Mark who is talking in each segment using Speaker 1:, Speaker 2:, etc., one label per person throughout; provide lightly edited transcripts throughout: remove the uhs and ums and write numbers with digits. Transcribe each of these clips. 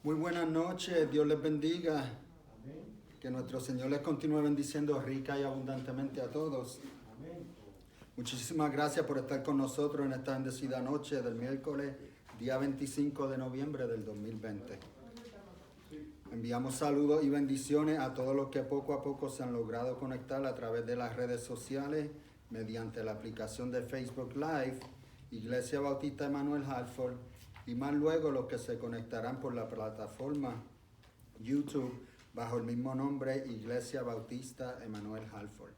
Speaker 1: Muy buenas noches, Dios les bendiga. Que nuestro Señor les continúe bendiciendo rica y abundantemente a todos. Muchísimas gracias por estar con nosotros en esta bendecida noche del miércoles, día 25 de noviembre del 2020. Enviamos saludos y bendiciones a todos los que poco a poco se han logrado conectar a través de las redes sociales mediante la aplicación de Facebook Live, Iglesia Bautista Emanuel Halford, y más luego los que se conectarán por la plataforma YouTube bajo el mismo nombre, Iglesia Bautista Emanuel Halford.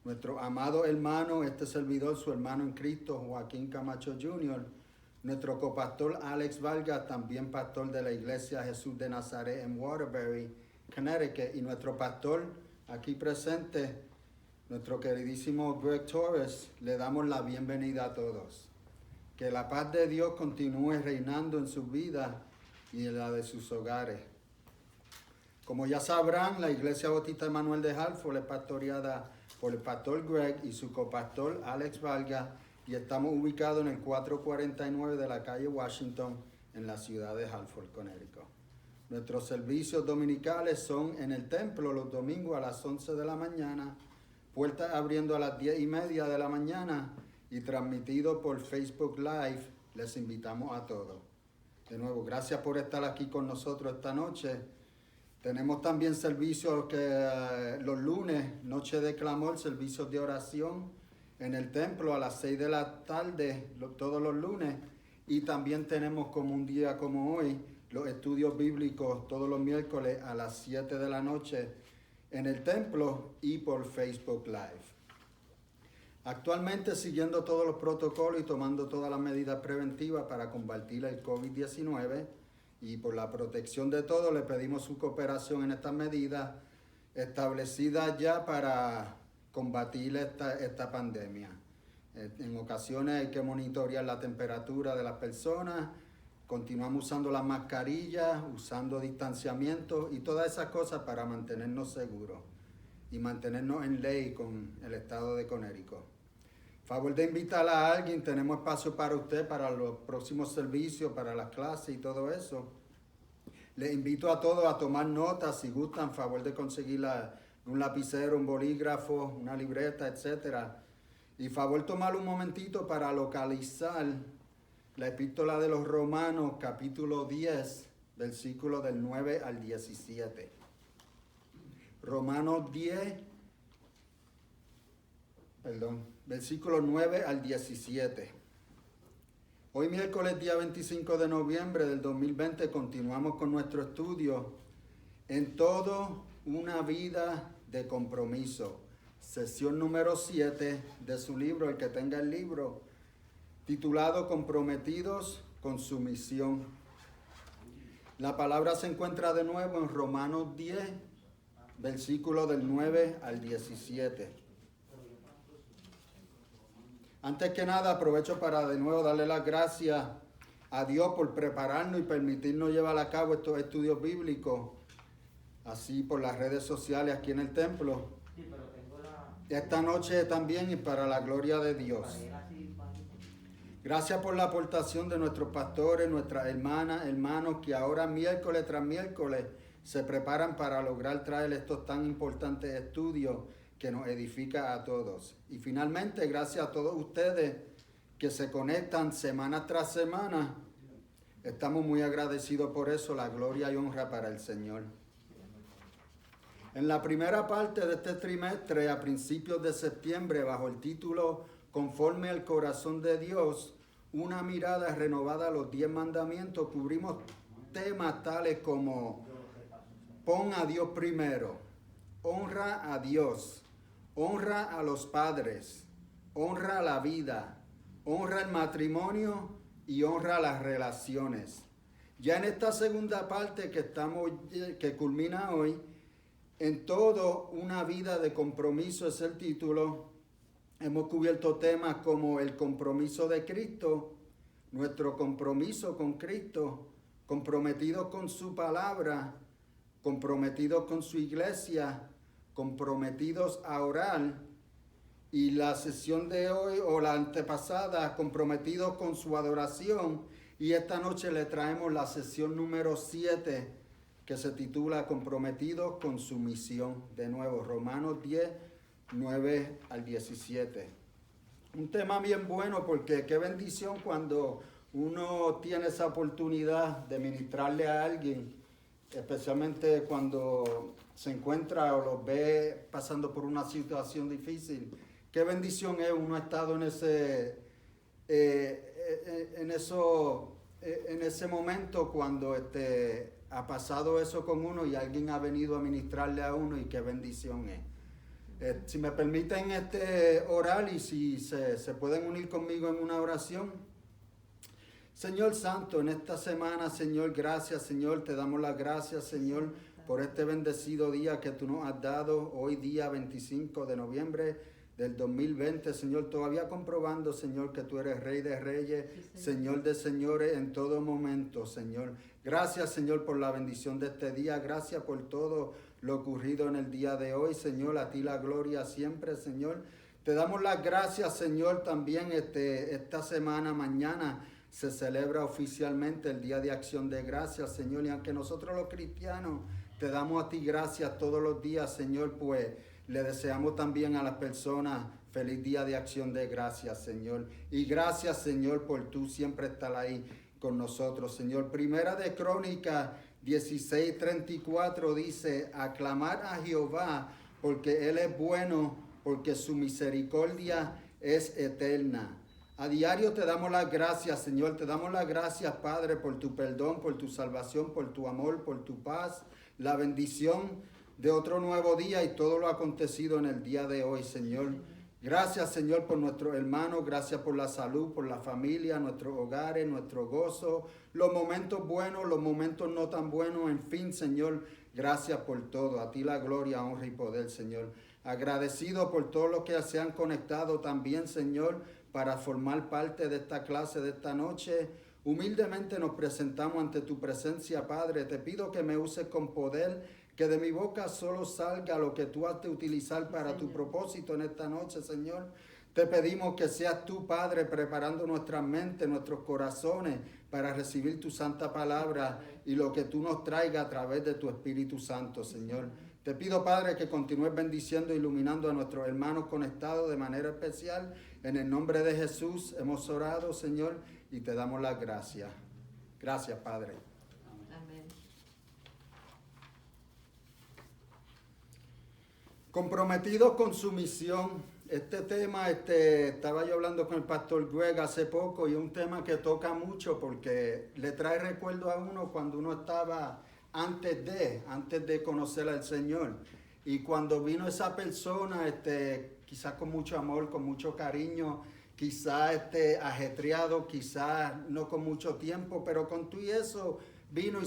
Speaker 1: Nuestro amado hermano, este servidor, su hermano en Cristo, Joaquín Camacho Jr., nuestro copastor Alex Vargas, también pastor de la Iglesia Jesús de Nazaret en Waterbury, Connecticut, y nuestro pastor aquí presente, nuestro queridísimo Greg Torres, le damos la bienvenida a todos. Que la paz de Dios continúe reinando en sus vidas y en la de sus hogares. Como ya sabrán, la Iglesia Bautista Emanuel de Halford es pastoreada por el pastor Greg y su copastor Alex Vargas, y estamos ubicados en el 449 de la calle Washington, en la ciudad de Halford, Connecticut. Nuestros servicios dominicales son en el templo los domingos a las 11 de la mañana, puertas abriendo a las 10:30 de la mañana, y transmitido por Facebook Live. Les invitamos a todos. De nuevo, gracias por estar aquí con nosotros esta noche. Tenemos también servicios que los lunes, noche de clamor, servicios de oración en el templo a las 6 de la tarde, todos los lunes. Y también tenemos como un día como hoy, los estudios bíblicos todos los miércoles a las 7 de la noche en el templo y por Facebook Live. Actualmente, siguiendo todos los protocolos y tomando todas las medidas preventivas para combatir el COVID-19 y por la protección de todos, le pedimos su cooperación en estas medidas establecidas ya para combatir esta pandemia. En ocasiones hay que monitorear la temperatura de las personas, continuamos usando las mascarillas, usando distanciamiento y todas esas cosas para mantenernos seguros y mantenernos en ley con el estado de Connecticut. Favor de invitar a alguien, tenemos espacio para usted, para los próximos servicios, para las clases y todo eso. Les invito a todos a tomar notas, si gustan, favor de conseguir un lapicero, un bolígrafo, una libreta, etc. Y favor tomar un momentito para localizar la epístola de los Romanos, capítulo 10, versículos del 9 al 17. Romanos 10, versículos 9 al 17. Hoy miércoles día 25 de noviembre del 2020 continuamos con nuestro estudio en todo una vida de compromiso. Sesión número 7 de su libro, el que tenga el libro, titulado Comprometidos con su misión. La palabra se encuentra de nuevo en Romanos 10, versículo del 9 al 17. Antes que nada, aprovecho para de nuevo darle las gracias a Dios por prepararnos y permitirnos llevar a cabo estos estudios bíblicos, así por las redes sociales aquí en el templo. Esta noche también y para la gloria de Dios. Gracias por la aportación de nuestros pastores, nuestras hermanas, hermanos, que ahora miércoles tras miércoles se preparan para lograr traer estos tan importantes estudios que nos edifica a todos. Y finalmente, gracias a todos ustedes que se conectan semana tras semana. Estamos muy agradecidos por eso, la gloria y honra para el Señor. En la primera parte de este trimestre, a principios de septiembre, bajo el título Conforme al corazón de Dios, una mirada renovada a los 10 mandamientos, cubrimos temas tales como pon a Dios primero, honra a Dios, honra a los padres, honra a la vida, honra el matrimonio y honra a las relaciones. Ya en esta segunda parte que culmina hoy, en todo una vida de compromiso es el título. Hemos cubierto temas como el compromiso de Cristo, nuestro compromiso con Cristo, comprometidos con su palabra, comprometidos con su iglesia, comprometidos a orar, y la sesión de hoy o la antepasada, comprometidos con su adoración, Y esta noche le traemos la sesión número 7 que se titula Comprometidos con su misión. De nuevo, Romanos 10, 9 al 17. Un tema bien bueno porque qué bendición cuando uno tiene esa oportunidad de ministrarle a alguien, especialmente cuando se encuentra o los ve pasando por una situación difícil. Qué bendición es uno ha estado en ese momento cuando ha pasado eso con uno y alguien ha venido a ministrarle a uno, y qué bendición es. Si me permiten orar y si se pueden unir conmigo en una oración. Señor Santo, en esta semana, Señor, gracias, Señor, te damos las gracias, Señor, por este bendecido día que tú nos has dado, hoy día 25 de noviembre del 2020, Señor, todavía comprobando, Señor, que tú eres Rey de Reyes, sí, Señor de Señores en todo momento, Señor. Gracias, Señor, por la bendición de este día, gracias por todo lo ocurrido en el día de hoy, Señor, a ti la gloria siempre, Señor. Te damos las gracias, Señor, también esta semana, mañana, se celebra oficialmente el Día de Acción de Gracias, Señor, y aunque nosotros los cristianos te damos a ti gracias todos los días, Señor, pues le deseamos también a las personas feliz Día de Acción de Gracias, Señor. Y gracias, Señor, por tú siempre estar ahí con nosotros, Señor. Primera de Crónicas 16:34 dice, aclamar a Jehová porque Él es bueno, porque su misericordia es eterna. A diario te damos las gracias, Señor. Te damos las gracias, Padre, por tu perdón, por tu salvación, por tu amor, por tu paz, la bendición de otro nuevo día y todo lo acontecido en el día de hoy, Señor. Gracias, Señor, por nuestros hermanos. Gracias por la salud, por la familia, nuestros hogares, nuestro gozo, los momentos buenos, los momentos no tan buenos. En fin, Señor, gracias por todo. A ti la gloria, honra y poder, Señor. Agradecido por todos los que se han conectado también, Señor, para formar parte de esta clase de esta noche. Humildemente nos presentamos ante tu presencia, Padre. Te pido que me uses con poder, que de mi boca solo salga lo que tú has de utilizar para tu propósito en esta noche, Señor. Te pedimos que seas tú, Padre, preparando nuestras mentes, nuestros corazones para recibir tu santa palabra y lo que tú nos traigas a través de tu Espíritu Santo, Señor. Te pido, Padre, que continúes bendiciendo e iluminando a nuestros hermanos conectados de manera especial. En el nombre de Jesús hemos orado, Señor, y te damos las gracias. Gracias, Padre.
Speaker 2: Amén.
Speaker 1: Comprometidos con su misión. Este tema, estaba yo hablando con el pastor Greg hace poco, y es un tema que toca mucho porque le trae recuerdo a uno cuando uno estaba antes de conocer al Señor. Y cuando vino esa persona, quizás con mucho amor, con mucho cariño, quizás ajetreado, quizás no con mucho tiempo, pero con todo y eso vino y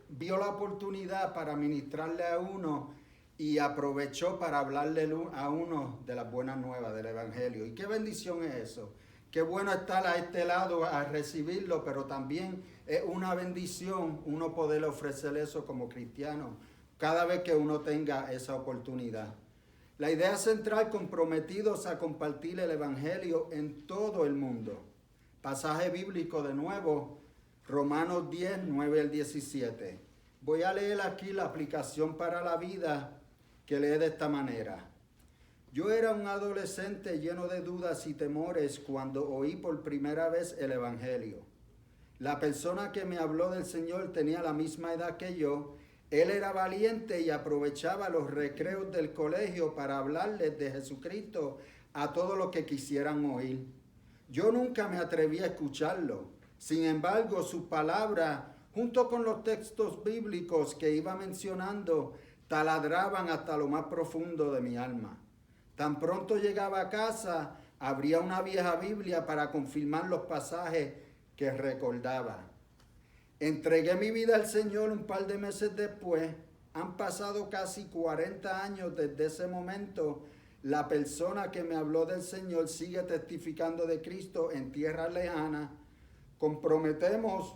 Speaker 1: vio la oportunidad para ministrarle a uno y aprovechó para hablarle a uno de las buenas nuevas del Evangelio. Y qué bendición es eso. Qué bueno estar a este lado a recibirlo, pero también es una bendición uno poder ofrecer eso como cristiano cada vez que uno tenga esa oportunidad. La idea central, comprometidos a compartir el Evangelio en todo el mundo. Pasaje bíblico de nuevo, Romanos 10, 9 al 17. Voy a leer aquí la aplicación para la vida que lee de esta manera. Yo era un adolescente lleno de dudas y temores cuando oí por primera vez el Evangelio. La persona que me habló del Señor tenía la misma edad que yo. Él era valiente y aprovechaba los recreos del colegio para hablarles de Jesucristo a todos los que quisieran oír. Yo nunca me atreví a escucharlo. Sin embargo, sus palabras, junto con los textos bíblicos que iba mencionando, taladraban hasta lo más profundo de mi alma. Tan pronto llegaba a casa, abría una vieja Biblia para confirmar los pasajes que recordaba. Entregué mi vida al Señor un par de meses después. Han pasado casi 40 años desde ese momento. La persona que me habló del Señor sigue testificando de Cristo en tierras lejanas. Comprometemos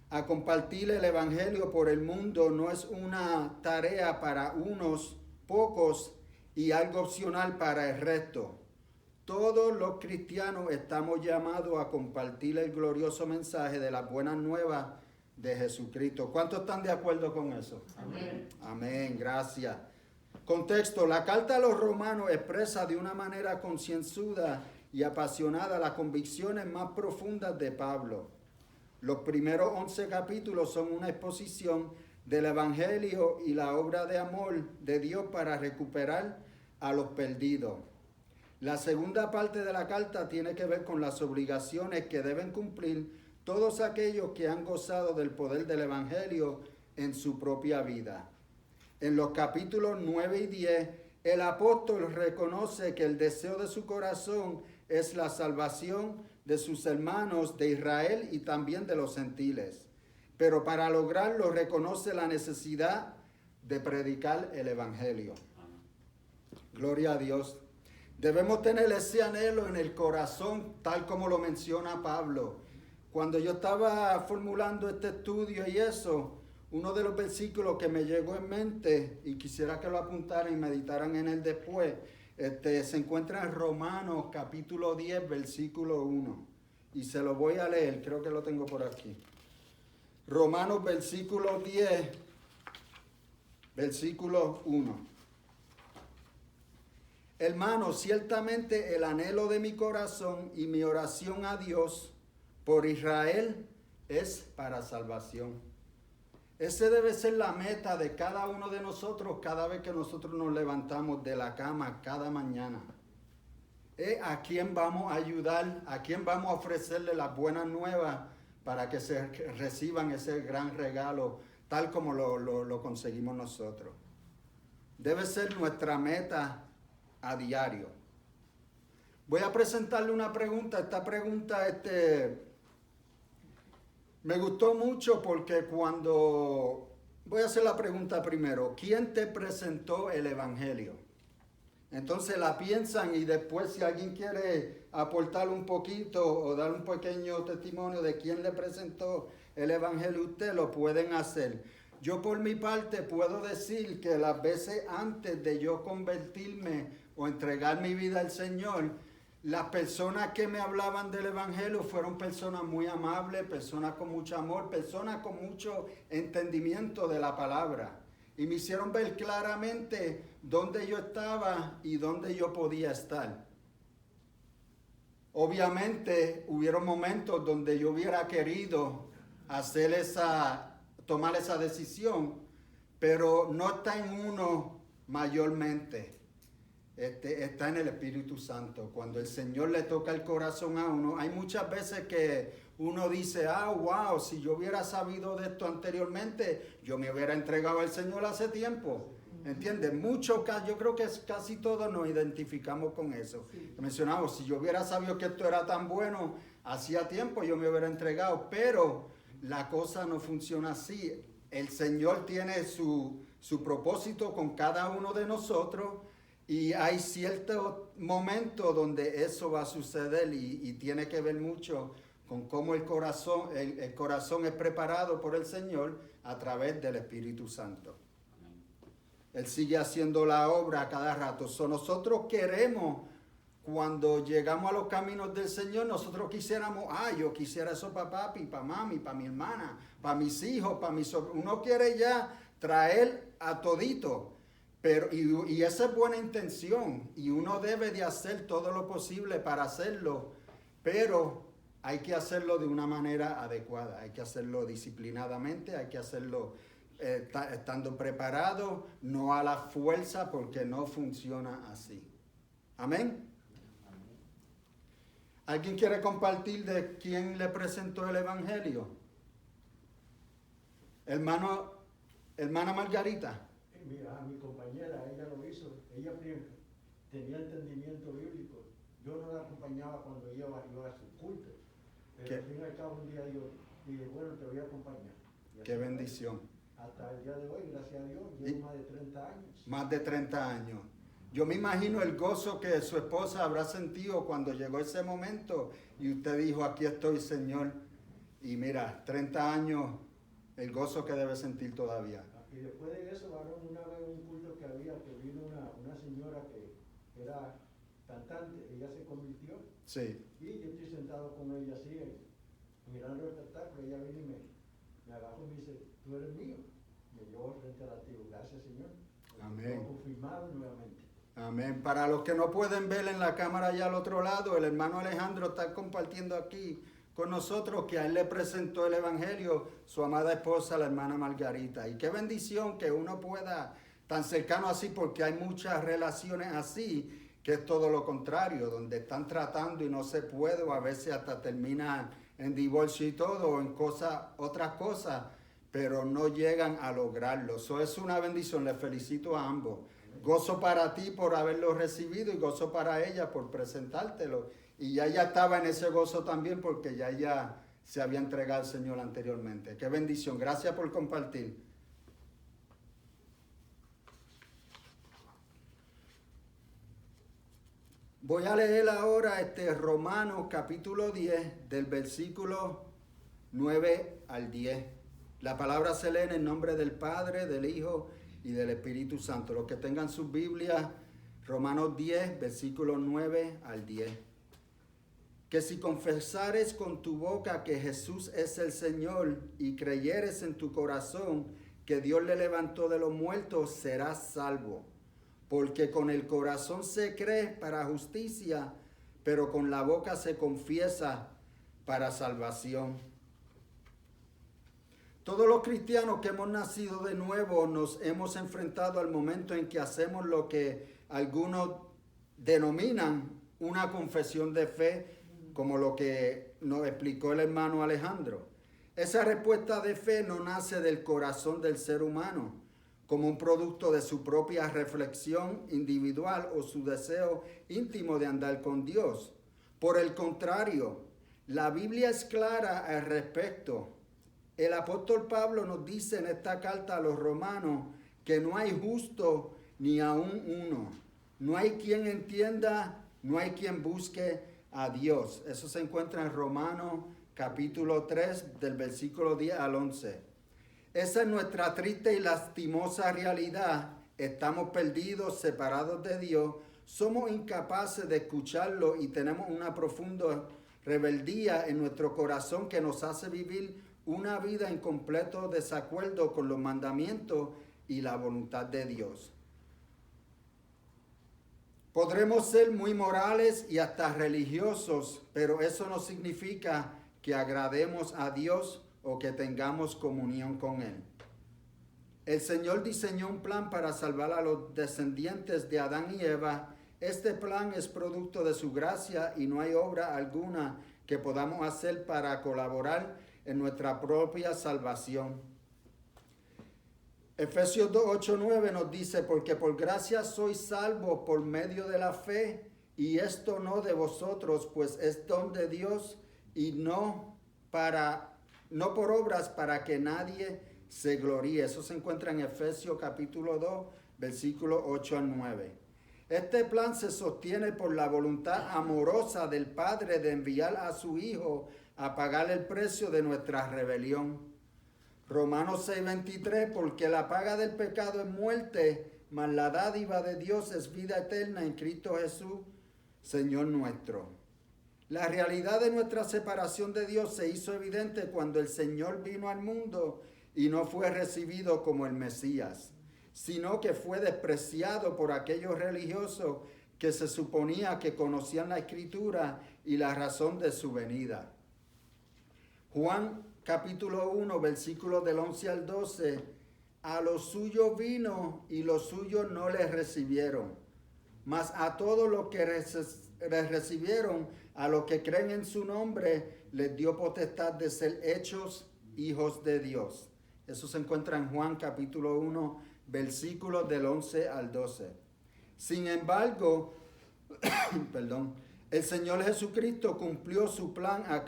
Speaker 1: a compartir el Evangelio por el mundo. No es una tarea para unos pocos y algo opcional para el resto. todos los cristianos estamos llamados a compartir el glorioso mensaje de las buenas nuevas de Jesucristo. ¿Cuántos están de acuerdo con eso?
Speaker 2: Amén.
Speaker 1: Amén, gracias. Contexto, la carta a los romanos expresa de una manera concienzuda y apasionada las convicciones más profundas de Pablo. Los primeros 11 capítulos son una exposición del Evangelio y la obra de amor de Dios para recuperar a los perdidos. La segunda parte de la carta tiene que ver con las obligaciones que deben cumplir todos aquellos que han gozado del poder del Evangelio en su propia vida. En los capítulos 9 y 10, el apóstol reconoce que el deseo de su corazón es la salvación de sus hermanos de Israel y también de los gentiles. Pero para lograrlo reconoce la necesidad de predicar el Evangelio. Gloria a Dios. Debemos tener ese anhelo en el corazón, tal como lo menciona Pablo. Cuando yo estaba formulando este estudio y eso, uno de los versículos que me llegó en mente, y quisiera que lo apuntaran y meditaran en él después, se encuentra en Romanos capítulo 10, versículo 1. Y se lo voy a leer, creo que lo tengo por aquí. Romanos versículo 10, versículo 1. Hermanos, ciertamente el anhelo de mi corazón y mi oración a Dios por Israel es para salvación. Ese debe ser la meta de cada uno de nosotros cada vez que nosotros nos levantamos de la cama cada mañana. ¿A quién vamos a ayudar? ¿A quién vamos a ofrecerle las buenas nuevas para que se reciban ese gran regalo tal como lo conseguimos nosotros? Debe ser nuestra meta a diario. Voy a presentarle una pregunta. Esta pregunta me gustó mucho porque voy a hacer la pregunta primero. ¿Quién te presentó el Evangelio? Entonces la piensan y después si alguien quiere aportar un poquito o dar un pequeño testimonio de quién le presentó el Evangelio, ustedes lo pueden hacer. Yo por mi parte puedo decir que las veces antes de yo convertirme o entregar mi vida al Señor, las personas que me hablaban del Evangelio fueron personas muy amables, personas con mucho amor, personas con mucho entendimiento de la palabra. Y me hicieron ver claramente dónde yo estaba y dónde yo podía estar. Obviamente hubieron momentos donde yo hubiera querido tomar esa decisión, pero no está en uno mayormente. Está en el Espíritu Santo. Cuando el Señor le toca el corazón a uno, hay muchas veces que uno dice, wow, si yo hubiera sabido de esto anteriormente, yo me hubiera entregado al Señor hace tiempo. ¿Entiendes? Yo creo que casi todos nos identificamos con eso. Sí. Mencionamos, si yo hubiera sabido que esto era tan bueno, hacía tiempo yo me hubiera entregado, pero la cosa no funciona así. El Señor tiene su propósito con cada uno de nosotros. Y hay ciertos momentos donde eso va a suceder y tiene que ver mucho con cómo el corazón es preparado por el Señor a través del Espíritu Santo. Él sigue haciendo la obra a cada rato. Nosotros queremos, cuando llegamos a los caminos del Señor, nosotros quisiéramos, yo quisiera eso para papi, para mami, para mi hermana, para mis hijos, para mis sobrinos. Uno quiere ya traer a todito. Pero, y esa es buena intención y uno debe de hacer todo lo posible para hacerlo, pero hay que hacerlo de una manera adecuada, hay que hacerlo disciplinadamente, hay que hacerlo estando preparado, no a la fuerza porque no funciona así. ¿Amén? ¿Alguien quiere compartir de quién le presentó el Evangelio? Hermana Margarita.
Speaker 2: Mira, mi compañera, ella lo hizo, ella tenía entendimiento bíblico. Yo no la acompañaba cuando ella iba a su culto, pero al fin y al cabo un día yo dije, bueno, te voy a acompañar.
Speaker 1: Qué bendición.
Speaker 2: Hasta el día de hoy, gracias a Dios, llevo más de 30 años.
Speaker 1: Más de 30 años. Yo me imagino el gozo que su esposa habrá sentido cuando llegó ese momento y usted dijo, aquí estoy, Señor. Y mira, 30 años, el gozo que debe sentir todavía.
Speaker 2: Y después de eso, varón, una vez un culto que había, que vino una señora que era cantante, ella se convirtió.
Speaker 1: Sí.
Speaker 2: Y yo estoy sentado con ella así, mirando el espectáculo. Ella viene y me agarró y me dice, tú eres mío. Me llevó frente al altar. Gracias, Señor.
Speaker 1: Amén.
Speaker 2: Confirmado nuevamente.
Speaker 1: Amén. Para los que no pueden ver en la cámara allá al otro lado, el hermano Alejandro está compartiendo aquí con nosotros que a él le presentó el evangelio su amada esposa, la hermana Margarita. Y qué bendición que uno pueda tan cercano así, porque hay muchas relaciones así que es todo lo contrario, donde están tratando y no se puede, o a veces hasta terminan en divorcio y todo, o en otras cosas, pero no llegan a lograrlo. Eso es una bendición, les felicito a ambos. Gozo para ti por haberlo recibido y gozo para ella por presentártelo. Y ya ella estaba en ese gozo también porque ya ella se había entregado al Señor anteriormente. Qué bendición. Gracias por compartir. Voy a leer ahora Romanos capítulo 10 del versículo 9 al 10. La palabra se lee en el nombre del Padre, del Hijo y del Espíritu Santo. Los que tengan sus Biblias, Romanos 10, versículos 9 al 10. Que si confesares con tu boca que Jesús es el Señor y creyeres en tu corazón que Dios le levantó de los muertos, serás salvo. Porque con el corazón se cree para justicia, pero con la boca se confiesa para salvación. Todos los cristianos que hemos nacido de nuevo nos hemos enfrentado al momento en que hacemos lo que algunos denominan una confesión de fe, como lo que nos explicó el hermano Alejandro. Esa respuesta de fe no nace del corazón del ser humano, como un producto de su propia reflexión individual o su deseo íntimo de andar con Dios. Por el contrario, la Biblia es clara al respecto. El apóstol Pablo nos dice en esta carta a los romanos que no hay justo ni aún uno. No hay quien entienda, no hay quien busque a Dios. Eso se encuentra en Romanos capítulo 3 del versículo 10 al 11. Esa es nuestra triste y lastimosa realidad. Estamos perdidos, separados de Dios. Somos incapaces de escucharlo y tenemos una profunda rebeldía en nuestro corazón que nos hace vivir una vida en completo desacuerdo con los mandamientos y la voluntad de Dios. Podremos ser muy morales y hasta religiosos, pero eso no significa que agrademos a Dios o que tengamos comunión con Él. El Señor diseñó un plan para salvar a los descendientes de Adán y Eva. Este plan es producto de su gracia y no hay obra alguna que podamos hacer para colaborar en nuestra propia salvación. Efesios 2, 8, 9 nos dice, porque por gracia sois salvos por medio de la fe, y esto no de vosotros, pues es don de Dios, y no por obras para que nadie se gloríe. Eso se encuentra en Efesios capítulo 2, versículos 8 al 9. Este plan se sostiene por la voluntad amorosa del Padre de enviar a su Hijo a pagar el precio de nuestra rebelión. Romanos 6:23, porque la paga del pecado es muerte, mas la dádiva de Dios es vida eterna en Cristo Jesús, Señor nuestro. La realidad de nuestra separación de Dios se hizo evidente cuando el Señor vino al mundo y no fue recibido como el Mesías, sino que fue despreciado por aquellos religiosos que se suponía que conocían la Escritura y la razón de su venida. Juan capítulo 1, versículos del 11 al 12, a los suyos vino y los suyos no les recibieron, mas a todos los que les recibieron, a los que creen en su nombre, les dio potestad de ser hechos hijos de Dios. Eso se encuentra en Juan capítulo 1, versículos del 11 al 12. Sin embargo, el Señor Jesucristo cumplió su plan a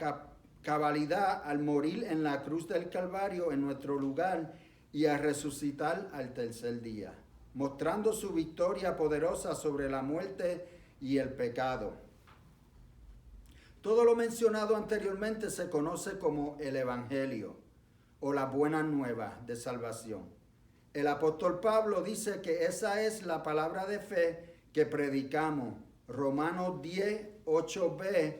Speaker 1: cabalidad al morir en la cruz del Calvario en nuestro lugar y a resucitar al tercer día, mostrando su victoria poderosa sobre la muerte y el pecado. Todo lo mencionado anteriormente se conoce como el Evangelio o la buena nueva de salvación. El apóstol Pablo dice que esa es la palabra de fe que predicamos. Romanos 10, 8b,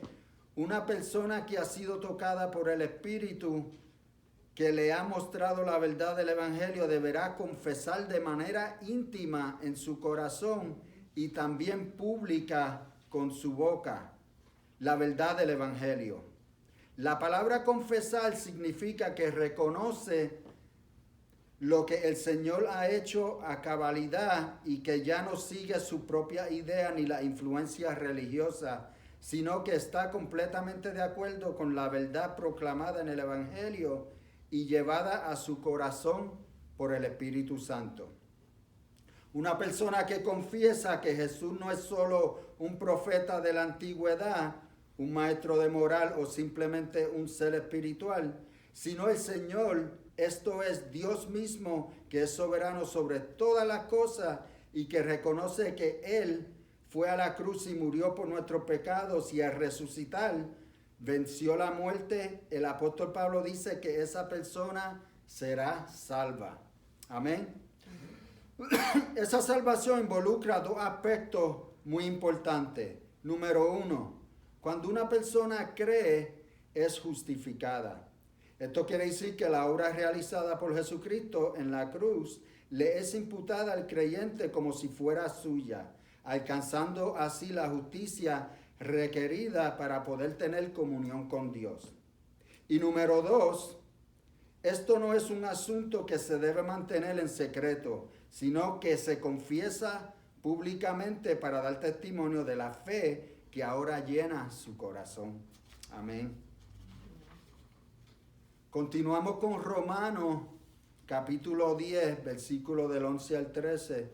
Speaker 1: una persona que ha sido tocada por el Espíritu, que le ha mostrado la verdad del Evangelio, deberá confesar de manera íntima en su corazón y también pública con su boca la verdad del Evangelio. La palabra confesar significa que reconoce lo que el Señor ha hecho a cabalidad y que ya no sigue su propia idea ni la influencia religiosa, sino que está completamente de acuerdo con la verdad proclamada en el Evangelio y llevada a su corazón por el Espíritu Santo. Una persona que confiesa que Jesús no es solo un profeta de la antigüedad, un maestro de moral o simplemente un ser espiritual, sino el Señor, esto es Dios mismo, que es soberano sobre todas las cosas y que reconoce que Él fue a la cruz y murió por nuestros pecados y al resucitar venció la muerte. El apóstol Pablo dice que esa persona será salva. Amén. Esa salvación involucra dos aspectos muy importantes. Número uno, cuando una persona cree, es justificada. Esto quiere decir que la obra realizada por Jesucristo en la cruz le es imputada al creyente como si fuera suya, alcanzando así la justicia requerida para poder tener comunión con Dios. Y número dos, esto no es un asunto que se debe mantener en secreto, sino que se confiesa públicamente para dar testimonio de la fe que ahora llena su corazón. Amén. Continuamos con Romanos, capítulo 10, versículo del 11 al 13.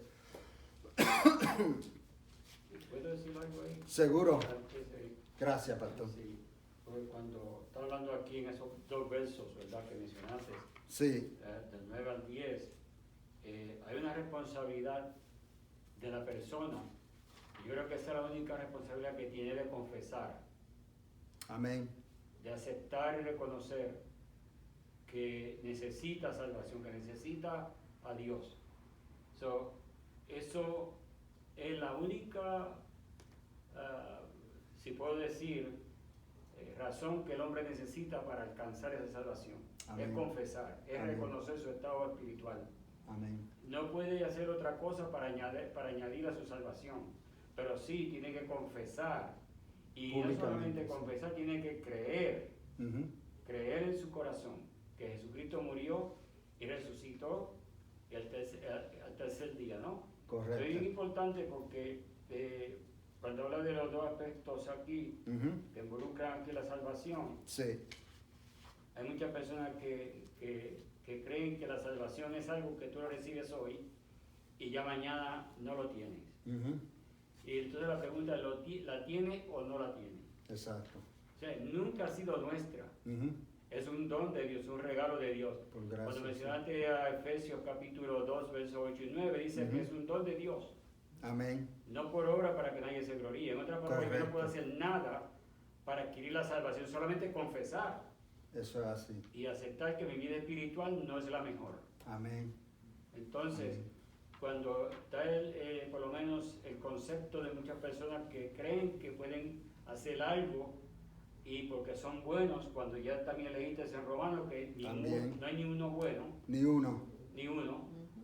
Speaker 3: ¿Puedo decir algo ahí?
Speaker 1: Seguro. Gracias, pastor.
Speaker 3: Sí, porque cuando está hablando aquí en esos dos versos, ¿verdad?, que mencionaste,
Speaker 1: Sí.
Speaker 3: del 9 al 10, hay una responsabilidad de la persona. Yo creo que esa es la única responsabilidad que tiene de confesar,
Speaker 1: Amén.
Speaker 3: de aceptar y reconocer que necesita salvación, que necesita a Dios. Eso es la única, si puedo decir, razón que el hombre necesita para alcanzar esa salvación. Amén. Es confesar, es Amén. Reconocer su estado espiritual.
Speaker 1: Amén.
Speaker 3: No puede hacer otra cosa para añadir a su salvación, pero sí tiene que confesar. Y no solamente confesar, tiene que creer, creer en su corazón que Jesucristo murió y resucitó al tercer día, ¿no?
Speaker 1: Correcto.
Speaker 3: Es muy importante porque cuando habla de los dos aspectos aquí, que involucran aquí la salvación,
Speaker 1: sí.
Speaker 3: Hay muchas personas que creen que la salvación es algo que tú lo recibes hoy y ya mañana no lo tienes. Y entonces la pregunta es, ¿la tiene o no la tiene?
Speaker 1: Exacto.
Speaker 3: O sea, nunca ha sido nuestra. Es un don de Dios, un regalo de Dios.
Speaker 1: Por gracia,
Speaker 3: cuando mencionaste a Efesios capítulo 2, versos 8 y 9, dice que es un don de Dios.
Speaker 1: Amén.
Speaker 3: No por obra para que nadie se gloríe. En otras palabras, yo no puedo hacer nada para adquirir la salvación, solamente confesar.
Speaker 1: Eso es así.
Speaker 3: Y aceptar que mi vida espiritual no es la mejor.
Speaker 1: Amén.
Speaker 3: Entonces,
Speaker 1: Amén.
Speaker 3: Cuando está por lo menos el concepto de muchas personas que creen que pueden hacer algo y porque son buenos, cuando ya también leíste en Romanos que no hay ni uno bueno. Ni uno.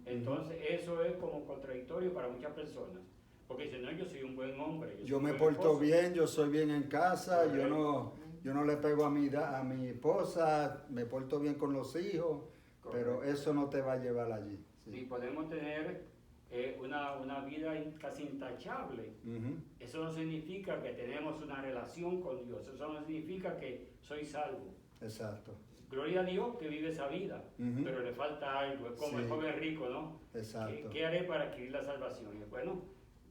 Speaker 3: Entonces eso es como contradictorio para muchas personas. Porque dicen, no, yo soy un buen hombre.
Speaker 1: Yo me porto bien, yo soy bien en casa, yo no le pego a mi esposa, me porto bien con los hijos, pero eso no te va a llevar allí.
Speaker 3: Sí, podemos tener una vida casi intachable. Eso no significa que tenemos una relación con Dios, eso no significa que soy salvo.
Speaker 1: Exacto.
Speaker 3: Gloria a Dios que vive esa vida, pero le falta algo, es como el joven rico, ¿no?
Speaker 1: Exacto.
Speaker 3: ¿Qué haré para adquirir la salvación? Y bueno,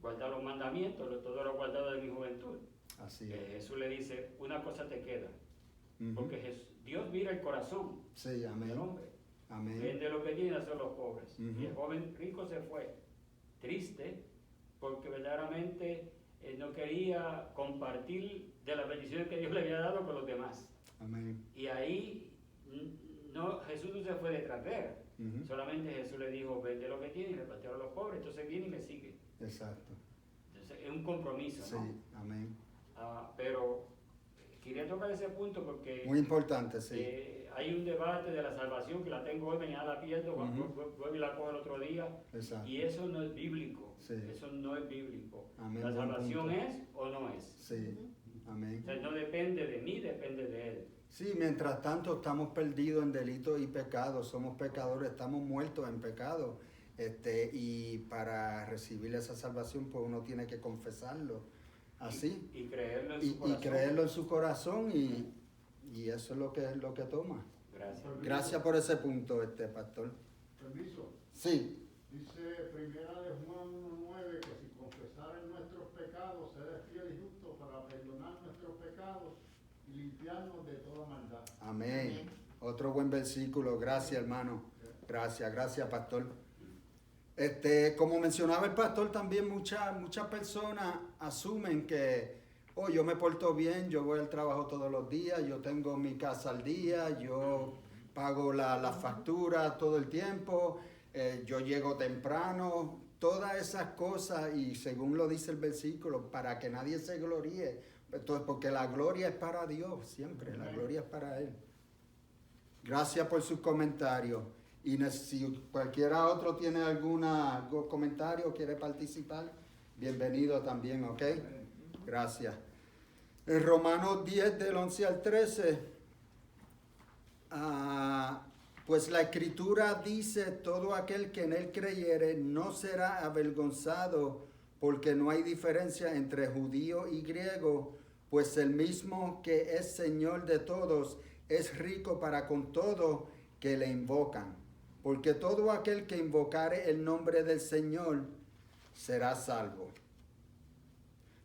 Speaker 3: guardar los mandamientos, todo lo guardado de mi juventud.
Speaker 1: Así es.
Speaker 3: Jesús le dice, una cosa te queda, porque Dios mira el corazón del hombre.
Speaker 1: Amén.
Speaker 3: Vende lo que tiene, hacer los pobres. Y el joven rico se fue, triste, porque verdaderamente no quería compartir de las bendiciones que Dios le había dado con los demás.
Speaker 1: Amén.
Speaker 3: Y ahí Jesús no se fue detrás de él. Solamente Jesús le dijo, vende lo que tiene y repartió a los pobres. Entonces viene y me sigue.
Speaker 1: Exacto.
Speaker 3: es un compromiso, ¿no?
Speaker 1: Sí, amén.
Speaker 3: Pero quería tocar ese punto porque
Speaker 1: Muy importante, sí.
Speaker 3: hay un debate de la salvación que la tengo hoy, mañana la pierdo, vuelvo y la cojo el otro día.
Speaker 1: Exacto.
Speaker 3: Y eso no es bíblico.
Speaker 1: Sí.
Speaker 3: Eso no es bíblico.
Speaker 1: Amén,
Speaker 3: La
Speaker 1: buen
Speaker 3: salvación
Speaker 1: punto.
Speaker 3: es o no es.
Speaker 1: Sí, amén.
Speaker 3: O sea, no depende de mí, depende de Él.
Speaker 1: Sí, mientras tanto estamos perdidos en delitos y pecados, somos pecadores, estamos muertos en pecado. Y para recibir esa salvación, pues uno tiene que confesarlo así.
Speaker 3: Y creerlo en su corazón.
Speaker 1: Y creerlo en su corazón y eso es lo que toma.
Speaker 3: Gracias.
Speaker 1: Gracias por ese punto, pastor.
Speaker 2: Permiso.
Speaker 1: Sí,
Speaker 2: Dice primera de Juan 1:9 que si confesaren nuestros pecados, Él es fiel y justo para perdonar nuestros pecados y limpiarnos de toda maldad.
Speaker 1: amén. Otro buen versículo. Gracias, hermano. Gracias, pastor. Como mencionaba el pastor, también muchas personas asumen que, yo me porto bien, yo voy al trabajo todos los días, yo tengo mi casa al día, yo pago la factura todo el tiempo, yo llego temprano, todas esas cosas, y según lo dice el versículo, para que nadie se gloríe, entonces, porque la gloria es para Dios, siempre, la gloria es para Él. Gracias por sus comentarios. Y si cualquiera otro tiene algún comentario, quiere participar, bienvenido también, ¿ok? Gracias. En Romanos 10, del 11 al 13, pues la Escritura dice, todo aquel que en Él creyere no será avergonzado, porque no hay diferencia entre judío y griego, pues el mismo que es Señor de todos, es rico para con todo que le invocan. Porque todo aquel que invocare el nombre del Señor será salvo.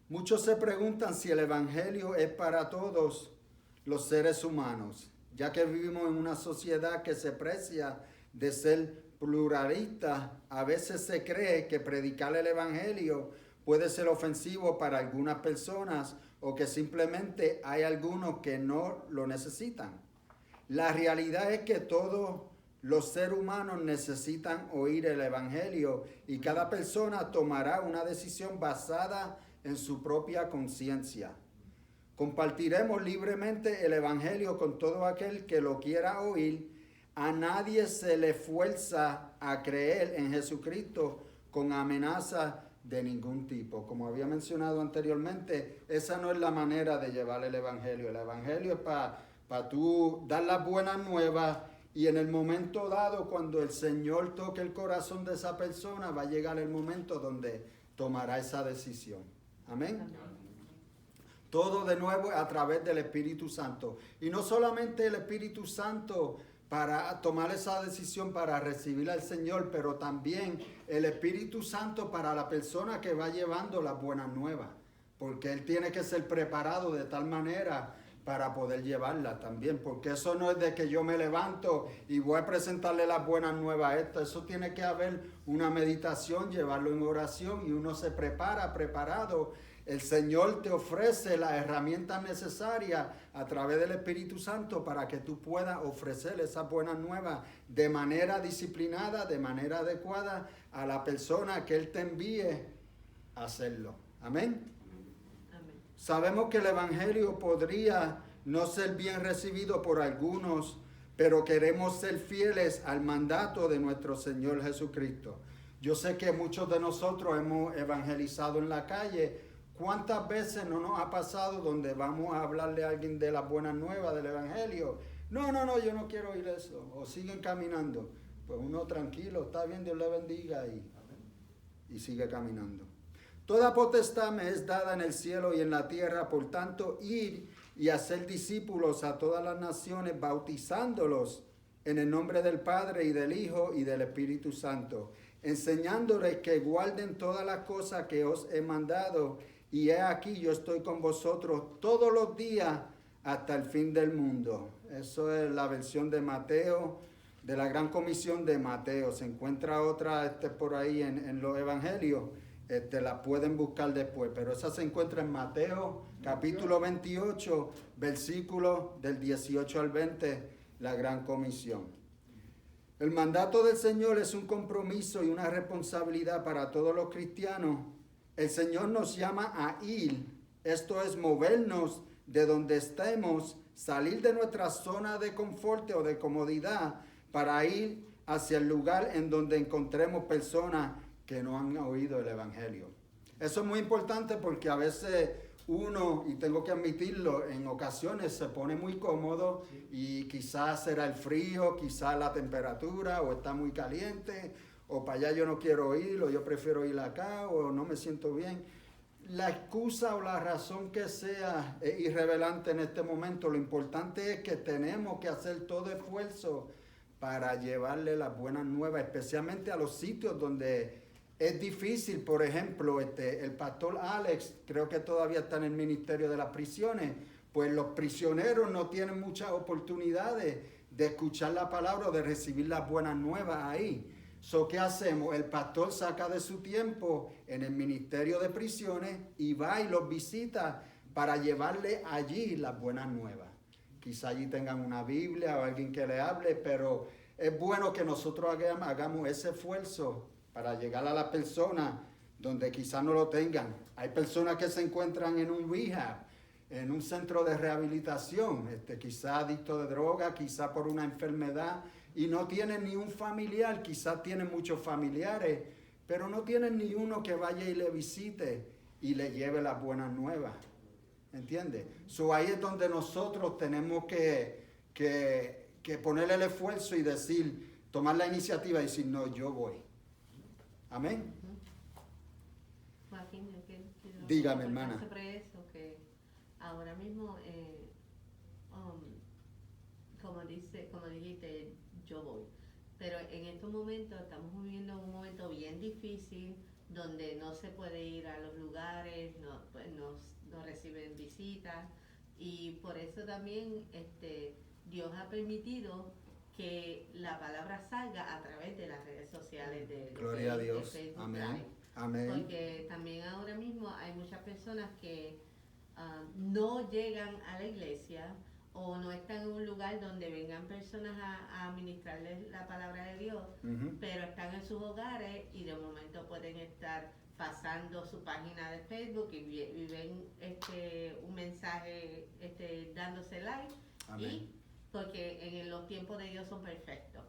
Speaker 1: Muchos se preguntan si el Evangelio es para todos los seres humanos, ya que vivimos en una sociedad que se precia de ser pluralista. A veces se cree que predicar el Evangelio puede ser ofensivo para algunas personas o que simplemente hay algunos que no lo necesitan. La realidad es que todos los seres humanos necesitan oír el Evangelio y cada persona tomará una decisión basada en su propia conciencia. Compartiremos libremente el Evangelio con todo aquel que lo quiera oír. A nadie se le fuerza a creer en Jesucristo con amenaza de ningún tipo. Como había mencionado anteriormente, esa no es la manera de llevar el Evangelio. El Evangelio es para tú dar las buenas nuevas. Y en el momento dado, cuando el Señor toque el corazón de esa persona, va a llegar el momento donde tomará esa decisión. Amén. Todo de nuevo a través del Espíritu Santo. Y no solamente el Espíritu Santo para tomar esa decisión para recibir al Señor, pero también el Espíritu Santo para la persona que va llevando las buenas nuevas. Porque Él tiene que ser preparado de tal manera para poder llevarla también, porque eso no es de que yo me levanto y voy a presentarle las buenas nuevas a esto. Eso tiene que haber una meditación, llevarlo en oración y uno se preparado. El Señor te ofrece las herramientas necesarias a través del Espíritu Santo para que tú puedas ofrecer esas buenas nuevas de manera disciplinada, de manera adecuada a la persona que Él te envíe a hacerlo. Amén. Sabemos que el Evangelio podría no ser bien recibido por algunos, pero queremos ser fieles al mandato de nuestro Señor Jesucristo. Yo sé que muchos de nosotros hemos evangelizado en la calle. ¿Cuántas veces no nos ha pasado donde vamos a hablarle a alguien de las buenas nuevas del Evangelio? No, yo no quiero oír eso. O siguen caminando. Pues uno tranquilo, está bien, Dios le bendiga y sigue caminando. Toda potestad me es dada en el cielo y en la tierra, por tanto, ir y hacer discípulos a todas las naciones, bautizándolos en el nombre del Padre y del Hijo y del Espíritu Santo, enseñándoles que guarden todas las cosas que os he mandado, y he aquí yo estoy con vosotros todos los días hasta el fin del mundo. Eso es la versión de Mateo, de la Gran Comisión de Mateo. Se encuentra otra por ahí en los Evangelios. La pueden buscar después, pero esa se encuentra en Mateo capítulo 28, versículos del 18 al 20, la Gran Comisión. El mandato del Señor es un compromiso y una responsabilidad para todos los cristianos El Señor nos llama a ir, esto es movernos de donde estemos, salir de nuestra zona de confort o de comodidad para ir hacia el lugar en donde encontremos personas que no han oído el Evangelio. Eso es muy importante porque a veces uno, y tengo que admitirlo, en ocasiones se pone muy cómodo y quizás será el frío, quizás la temperatura, o está muy caliente, o para allá yo no quiero ir, o yo prefiero ir acá, o no me siento bien. La excusa o la razón que sea es irrelevante en este momento. Lo importante es que tenemos que hacer todo esfuerzo para llevarle las buenas nuevas, especialmente a los sitios donde es difícil. Por ejemplo, el pastor Alex, creo que todavía está en el ministerio de las prisiones, pues los prisioneros no tienen muchas oportunidades de escuchar la palabra o de recibir las buenas nuevas ahí. ¿Qué hacemos? El pastor saca de su tiempo en el ministerio de prisiones y va y los visita para llevarle allí las buenas nuevas. Quizá allí tengan una Biblia o alguien que le hable, pero es bueno que nosotros hagamos ese esfuerzo para llegar a las personas donde quizá no lo tengan. Hay personas que se encuentran en un rehab, en un centro de rehabilitación, quizá adicto de droga, quizá por una enfermedad, y no tienen ni un familiar, quizás tienen muchos familiares, pero no tienen ni uno que vaya y le visite y le lleve las buenas nuevas. ¿Entiendes? Ahí es donde nosotros tenemos que poner el esfuerzo y decir, tomar la iniciativa y decir, no, yo voy. Amén.
Speaker 4: Joaquín, yo quiero
Speaker 1: dígame, hermana.
Speaker 4: Sobre eso, que ahora mismo, como dijiste, yo voy. Pero en estos momentos estamos viviendo un momento bien difícil donde no se puede ir a los lugares, no reciben visitas, y por eso también Dios ha permitido que la palabra salga a través de las redes sociales de
Speaker 1: Gloria a Dios.
Speaker 4: Facebook
Speaker 1: Amén.
Speaker 4: Live.
Speaker 1: Amén.
Speaker 4: Porque también ahora mismo hay muchas personas que no llegan a la iglesia o no están en un lugar donde vengan personas a ministrarles la palabra de Dios, pero están en sus hogares y de momento pueden estar pasando su página de Facebook y ven un mensaje dándose like.
Speaker 1: Amén.
Speaker 4: Y porque en los tiempos de Dios son perfectos.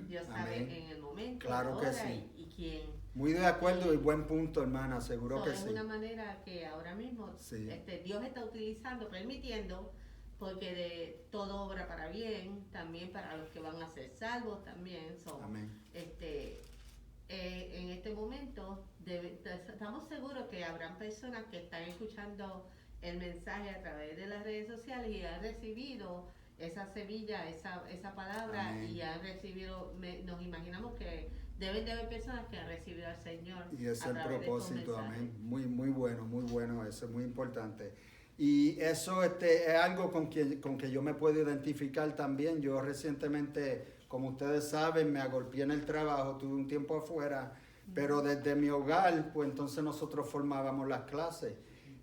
Speaker 4: Dios sabe
Speaker 1: Amén.
Speaker 4: en el momento,
Speaker 1: claro
Speaker 4: la
Speaker 1: que
Speaker 4: hora
Speaker 1: sí.
Speaker 4: y quién.
Speaker 1: Muy de acuerdo y buen punto, hermana, seguro que
Speaker 4: Es
Speaker 1: sí.
Speaker 4: una manera que ahora mismo
Speaker 1: Sí.
Speaker 4: Dios está utilizando, permitiendo, porque de todo obra para bien, también para los que van a ser salvos también.
Speaker 1: Amén.
Speaker 4: En este momento estamos seguros que habrán personas que están escuchando el mensaje a través de las redes sociales y han recibido esa semilla, esa palabra. Amén. Y han recibido, nos imaginamos que deben de haber personas que han recibido al Señor.
Speaker 1: Y ese es el propósito, amén. Muy bueno, eso es muy importante. Y eso es algo con que yo me puedo identificar también. Yo recientemente, como ustedes saben, me agolpeé en el trabajo, tuve un tiempo afuera, pero desde mi hogar, pues entonces nosotros formábamos las clases.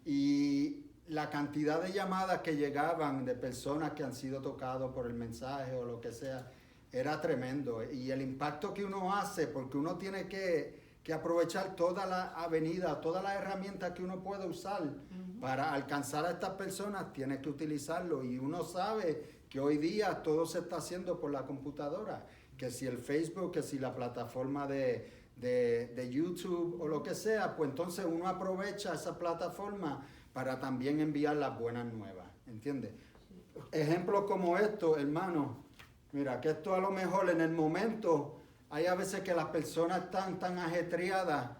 Speaker 1: Y la cantidad de llamadas que llegaban de personas que han sido tocados por el mensaje o lo que sea, era tremendo. Y el impacto que uno hace, porque uno tiene que aprovechar toda la avenida, todas las herramientas que uno puede usar para alcanzar a estas personas, tiene que utilizarlo. Y uno sabe que hoy día todo se está haciendo por la computadora, que si el Facebook, que si la plataforma de YouTube o lo que sea, pues entonces uno aprovecha esa plataforma para también enviar las buenas nuevas, ¿entiendes? Sí. Ejemplos como estos, hermano, mira, que esto a lo mejor en el momento, hay a veces que las personas están tan ajetreadas,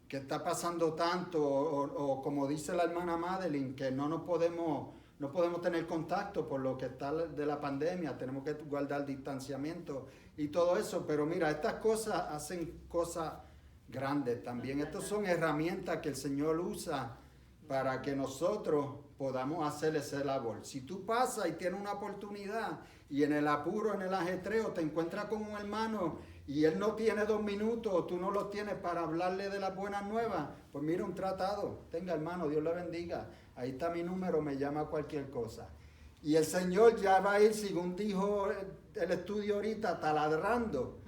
Speaker 1: que está pasando tanto, o como dice la hermana Madeline, que no podemos tener contacto por lo que está de la pandemia, tenemos que guardar distanciamiento y todo eso, pero mira, estas cosas hacen cosas grandes también. Estas son herramientas que el Señor usa para que nosotros podamos hacer esa labor. Si tú pasas y tienes una oportunidad y en el apuro, en el ajetreo, te encuentras con un hermano y él no tiene 2 minutos o tú no los tienes para hablarle de las buenas nuevas, pues mira, un tratado. Tenga, hermano, Dios le bendiga. Ahí está mi número, me llama cualquier cosa. Y el Señor ya va a ir, según dijo el estudio ahorita, taladrando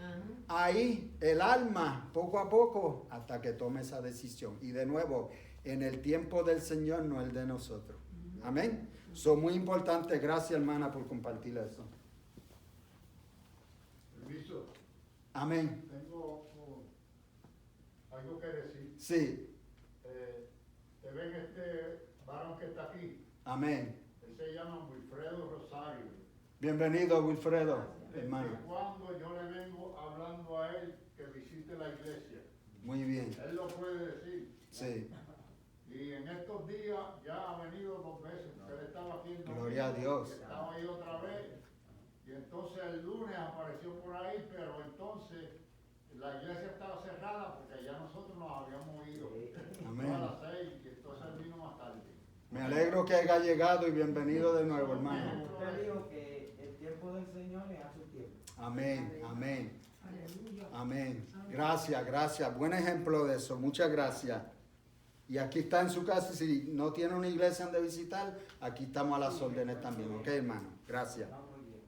Speaker 1: ahí el alma poco a poco hasta que tome esa decisión. Y de nuevo, en el tiempo del Señor, no el de nosotros. Amén. Son muy importantes. Gracias, hermana, por compartir eso.
Speaker 5: Permiso,
Speaker 1: Amén.
Speaker 5: tengo algo que decir.
Speaker 1: Sí.
Speaker 5: Te ven este varón que está aquí.
Speaker 1: Amén.
Speaker 5: Él se llama Wilfredo Rosario.
Speaker 1: Bienvenido, Wilfredo,
Speaker 5: Desde
Speaker 1: hermano.
Speaker 5: cuando yo le vengo hablando a él que visite la iglesia.
Speaker 1: Muy bien.
Speaker 5: Él lo puede decir.
Speaker 1: Sí.
Speaker 5: Y en estos días ya ha venido 2 veces, porque él estaba aquí en
Speaker 1: Gloria a
Speaker 5: domingo,
Speaker 1: Dios.
Speaker 5: y estaba ahí otra vez. Y entonces el lunes apareció por ahí, pero entonces la iglesia estaba cerrada porque ya nosotros nos habíamos ido.
Speaker 1: Amén.
Speaker 5: A las 6 y entonces él vino más tarde.
Speaker 1: Me alegro que haya llegado y bienvenido de nuevo, hermano.
Speaker 6: Usted dijo que el tiempo del Señor es a su tiempo.
Speaker 1: Amén, amén. Amén. Gracias, gracias. Buen ejemplo de eso. Muchas gracias. Y aquí está en su casa. Si no tiene una iglesia donde visitar, aquí estamos a las órdenes también. Ok, hermano. Gracias.
Speaker 6: Está muy bien.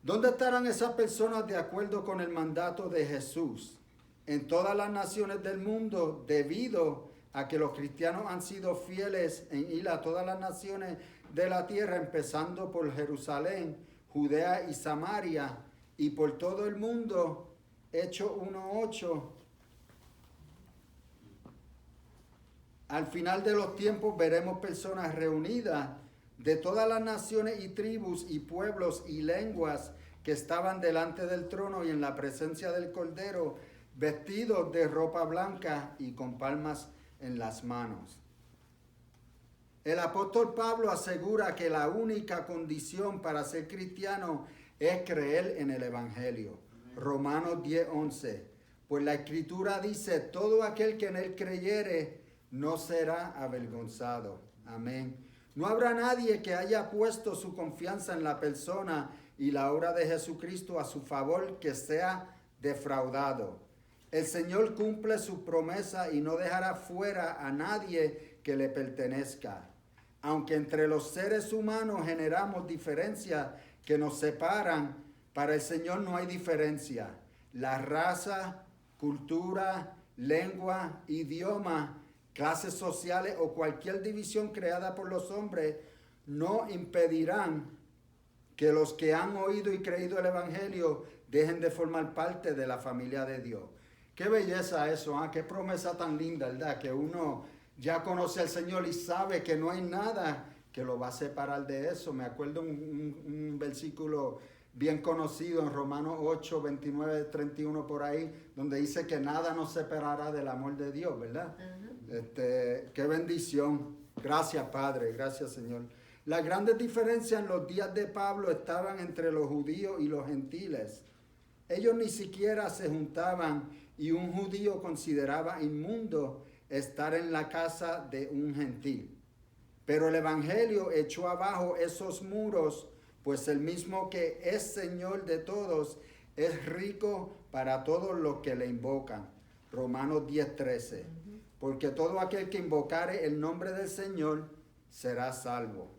Speaker 1: ¿Dónde estarán esas personas de acuerdo con el mandato de Jesús? En todas las naciones del mundo, debido a que los cristianos han sido fieles en ir a todas las naciones de la tierra, empezando por Jerusalén, Judea y Samaria, y por todo el mundo. Hechos 1:8. Al final de los tiempos veremos personas reunidas de todas las naciones y tribus y pueblos y lenguas que estaban delante del trono y en la presencia del Cordero, vestidos de ropa blanca y con palmas en las manos. El apóstol Pablo asegura que la única condición para ser cristiano es creer en el Evangelio. Romanos 10:11. Pues la Escritura dice, todo aquel que en él creyere no será avergonzado. Amén. No habrá nadie que haya puesto su confianza en la persona y la obra de Jesucristo a su favor que sea defraudado. El Señor cumple su promesa y no dejará fuera a nadie que le pertenezca. Aunque entre los seres humanos generamos diferencias que nos separan, para el Señor no hay diferencia. La raza, cultura, lengua, idioma, clases sociales o cualquier división creada por los hombres no impedirán que los que han oído y creído el Evangelio dejen de formar parte de la familia de Dios. Qué belleza eso, ¿eh? Qué promesa tan linda, ¿verdad? Que uno ya conoce al Señor y sabe que no hay nada que lo va a separar de eso. Me acuerdo un versículo bien conocido en Romanos 8, 29, 31 por ahí, donde dice que nada nos separará del amor de Dios, ¿verdad? Qué bendición. Gracias, Padre. Gracias, Señor. Las grandes diferencias en los días de Pablo estaban entre los judíos y los gentiles. Ellos ni siquiera se juntaban y un judío consideraba inmundo estar en la casa de un gentil. Pero el Evangelio echó abajo esos muros, pues el mismo que es Señor de todos es rico para todos los que le invocan. Romanos 10:13. Porque todo aquel que invocare el nombre del Señor será salvo.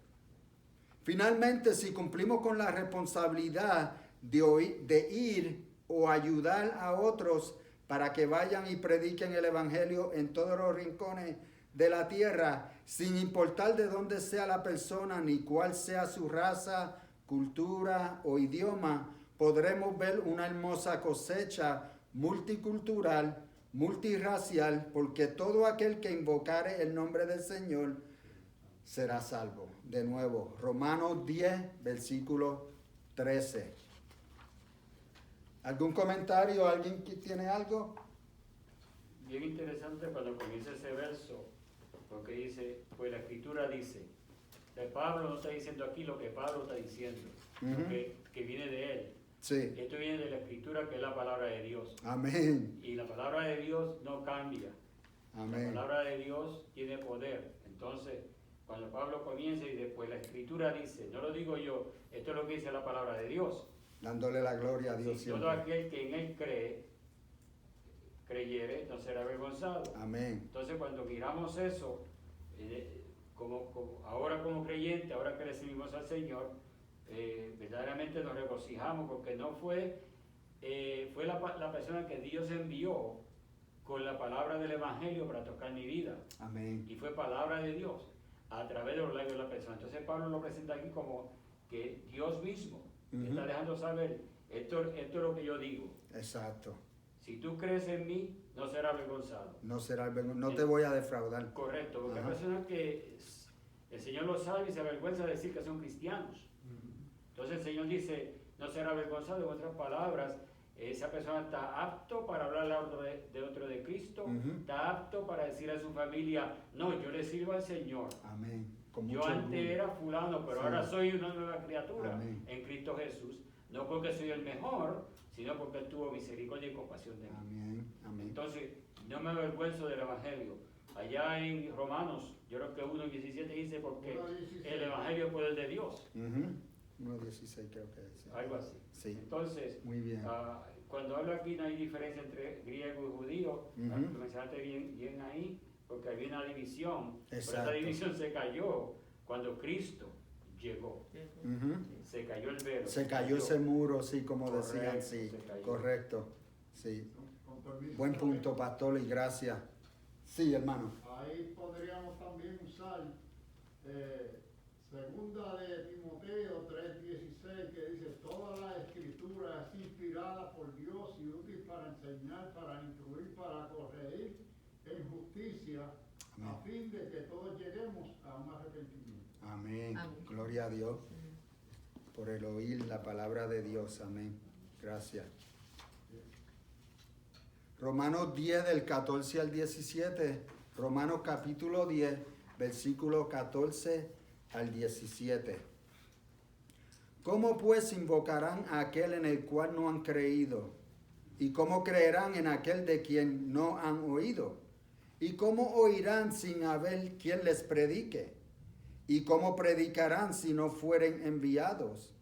Speaker 1: Finalmente, si cumplimos con la responsabilidad de ir o ayudar a otros para que vayan y prediquen el Evangelio en todos los rincones de la tierra, sin importar de dónde sea la persona ni cuál sea su raza, cultura o idioma, podremos ver una hermosa cosecha multicultural, multirracial, porque todo aquel que invocare el nombre del Señor será salvo. De nuevo, Romanos 10, versículo 13. ¿Algún comentario? ¿Alguien que tiene algo?
Speaker 3: Bien interesante cuando comienza ese verso, porque dice, pues la Escritura dice, Pablo no está diciendo aquí lo que Pablo está diciendo, lo que viene de él.
Speaker 1: Sí.
Speaker 3: Esto viene de la Escritura, que es la palabra de Dios.
Speaker 1: Amén.
Speaker 3: Y la palabra de Dios no cambia.
Speaker 1: Amén.
Speaker 3: La palabra de Dios tiene poder. Entonces, cuando Pablo comienza y después la Escritura dice, no lo digo yo, esto es lo que dice la palabra de Dios.
Speaker 1: Dándole la gloria a Dios
Speaker 3: Si todo
Speaker 1: siempre.
Speaker 3: aquel que en él creyere, no será avergonzado.
Speaker 1: Amén.
Speaker 3: Entonces, cuando miramos eso, ahora como creyente, ahora que recibimos al Señor, verdaderamente nos regocijamos porque no fue la persona que Dios envió con la palabra del Evangelio para tocar mi vida.
Speaker 1: Amén.
Speaker 3: Y fue palabra de Dios a través de los labios de la persona. Entonces Pablo lo presenta aquí como que Dios mismo está dejando saber, esto es lo que yo digo.
Speaker 1: Exacto.
Speaker 3: Si tú crees en mí, no serás avergonzado.
Speaker 1: No te voy a defraudar.
Speaker 3: Correcto, porque hay
Speaker 1: Ajá.
Speaker 3: personas que el Señor lo sabe y se avergüenza de decir que son cristianos. Entonces el Señor dice, no será avergonzado. En otras palabras, esa persona está apto para hablarle a otro de Cristo, está apto para decir a su familia, no, yo le sirvo al Señor.
Speaker 1: Amén. Con
Speaker 3: Yo
Speaker 1: mucho
Speaker 3: antes
Speaker 1: orgullo.
Speaker 3: era fulano, pero
Speaker 1: Sí.
Speaker 3: ahora soy una nueva criatura
Speaker 1: Amén.
Speaker 3: en Cristo Jesús. No porque soy el mejor, sino porque Él tuvo misericordia y compasión de mí.
Speaker 1: Amén. Amén.
Speaker 3: Entonces, no me avergüenzo del Evangelio. Allá en Romanos, yo creo que 1:17 dice, porque
Speaker 5: 1:16.
Speaker 3: el Evangelio es poder de Dios.
Speaker 1: 1:16 creo que es. Sí.
Speaker 3: Algo así.
Speaker 1: Sí.
Speaker 3: Entonces,
Speaker 1: Muy bien.
Speaker 3: cuando hablo aquí no hay diferencia entre griego y judío. Lo mencionaste bien ahí, porque había una división. Pero esa
Speaker 1: Exacto.
Speaker 3: división se cayó cuando Cristo llegó. Se cayó el velo.
Speaker 1: Se cayó ese muro, sí, como decían,
Speaker 3: Correcto,
Speaker 1: sí.
Speaker 3: se cayó.
Speaker 1: Correcto. Sí.
Speaker 5: Con permiso.
Speaker 1: Buen punto, pastor, y gracias. Sí, hermano.
Speaker 5: Ahí podríamos también usar segunda de Timoteo 3:16, que dice, toda la escritura es inspirada por Dios y útil para enseñar, para instruir, para corregir en justicia,
Speaker 1: Amén.
Speaker 5: a fin de que todos lleguemos a un arrepentimiento.
Speaker 1: Amén.
Speaker 4: Amén.
Speaker 1: Gloria a Dios por el oír la palabra de Dios. Amén. Gracias. Romanos 10 del 14 al 17. Romanos capítulo 10, versículo 14 al 17. ¿Cómo pues invocarán a aquel en el cual no han creído? ¿Y cómo creerán en aquel de quien no han oído? ¿Y cómo oirán sin haber quien les predique? ¿Y cómo predicarán si no fueren enviados?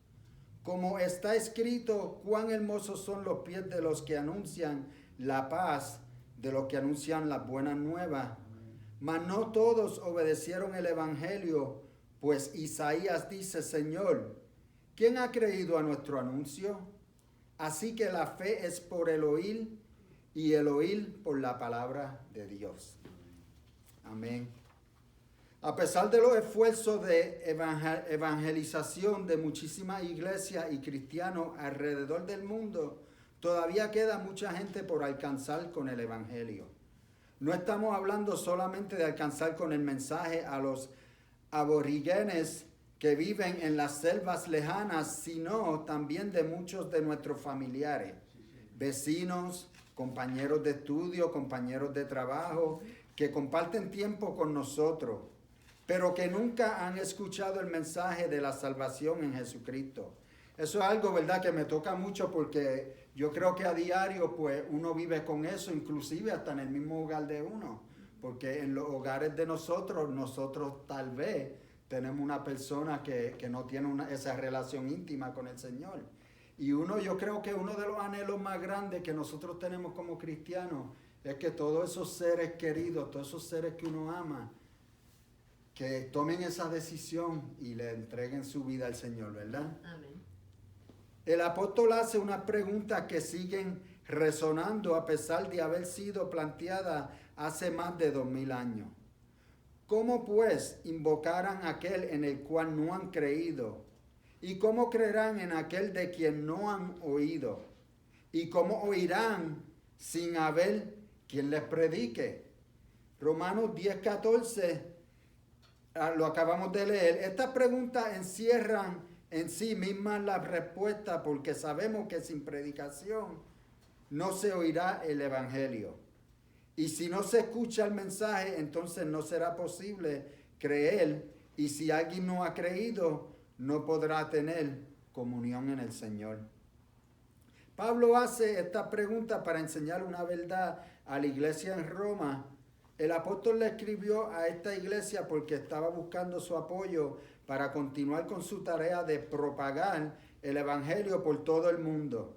Speaker 1: Como está escrito, cuán hermosos son los pies de los que anuncian la paz, de los que anuncian las buenas nuevas. Mas no todos obedecieron el evangelio, pues Isaías dice, Señor, ¿quién ha creído a nuestro anuncio? Así que la fe es por el oír, y el oír por la palabra de Dios. Amén. A pesar de los esfuerzos de evangelización de muchísimas iglesias y cristianos alrededor del mundo, todavía queda mucha gente por alcanzar con el evangelio. No estamos hablando solamente de alcanzar con el mensaje a los aborígenes que viven en las selvas lejanas, sino también de muchos de nuestros familiares, vecinos, compañeros de estudio, compañeros de trabajo, que comparten tiempo con nosotros, pero que nunca han escuchado el mensaje de la salvación en Jesucristo. Eso es algo, ¿verdad?, que me toca mucho porque yo creo que a diario pues uno vive con eso, inclusive hasta en el mismo hogar de uno, porque en los hogares de nosotros tal vez tenemos una persona que no tiene esa relación íntima con el Señor. Y yo creo que uno de los anhelos más grandes que nosotros tenemos como cristianos es que todos esos seres queridos, todos esos seres que uno ama, que tomen esa decisión y le entreguen su vida al Señor, ¿verdad?
Speaker 4: Amén.
Speaker 1: El apóstol hace unas preguntas que siguen resonando a pesar de haber sido planteadas hace más de 2000 años. ¿Cómo pues invocarán a aquel en el cual no han creído? ¿Y cómo creerán en aquel de quien no han oído? ¿Y cómo oirán sin haber quien les predique? Romanos 10:14, lo acabamos de leer. Estas preguntas encierran en sí mismas la respuesta, porque sabemos que sin predicación no se oirá el evangelio. Y si no se escucha el mensaje, entonces no será posible creer. Y si alguien no ha creído, no podrá tener comunión en el Señor. Pablo hace esta pregunta para enseñar una verdad a la iglesia en Roma. El apóstol le escribió a esta iglesia porque estaba buscando su apoyo para continuar con su tarea de propagar el evangelio por todo el mundo.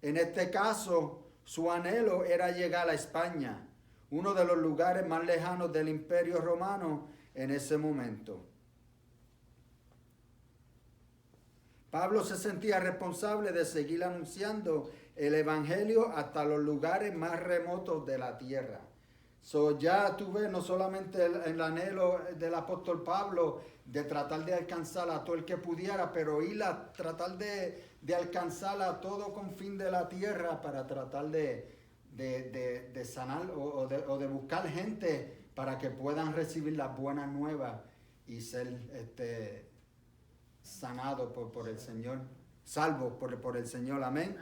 Speaker 1: En este caso, su anhelo era llegar a España, uno de los lugares más lejanos del Imperio Romano en ese momento. Pablo se sentía responsable de seguir anunciando el evangelio hasta los lugares más remotos de la tierra. So, ya tú ves no solamente el anhelo del apóstol Pablo de tratar de alcanzar a todo el que pudiera, pero ir a tratar de alcanzar a todo confín de la tierra para tratar de sanar o de buscar gente para que puedan recibir las buenas nuevas y ser sanados por el Señor, salvos por el Señor. Amén.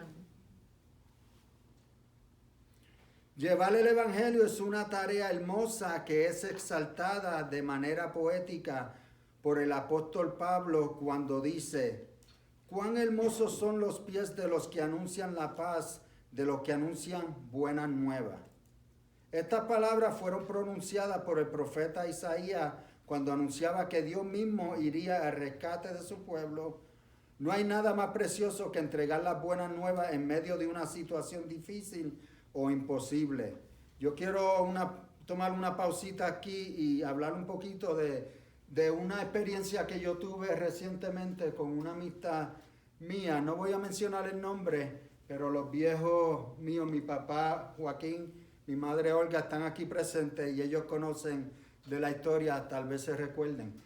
Speaker 1: Llevar el evangelio es una tarea hermosa que es exaltada de manera poética por el apóstol Pablo cuando dice: cuán hermosos son los pies de los que anuncian la paz, de los que anuncian buenas nuevas. Estas palabras fueron pronunciadas por el profeta Isaías cuando anunciaba que Dios mismo iría al rescate de su pueblo. No hay nada más precioso que entregar las buenas nuevas en medio de una situación difícil o imposible. Yo quiero tomar una pausita aquí y hablar un poquito de una experiencia que yo tuve recientemente con una amistad mía. No voy a mencionar el nombre, pero los viejos míos, mi papá Joaquín, mi madre Olga, están aquí presentes y ellos conocen de la historia, tal vez se recuerden.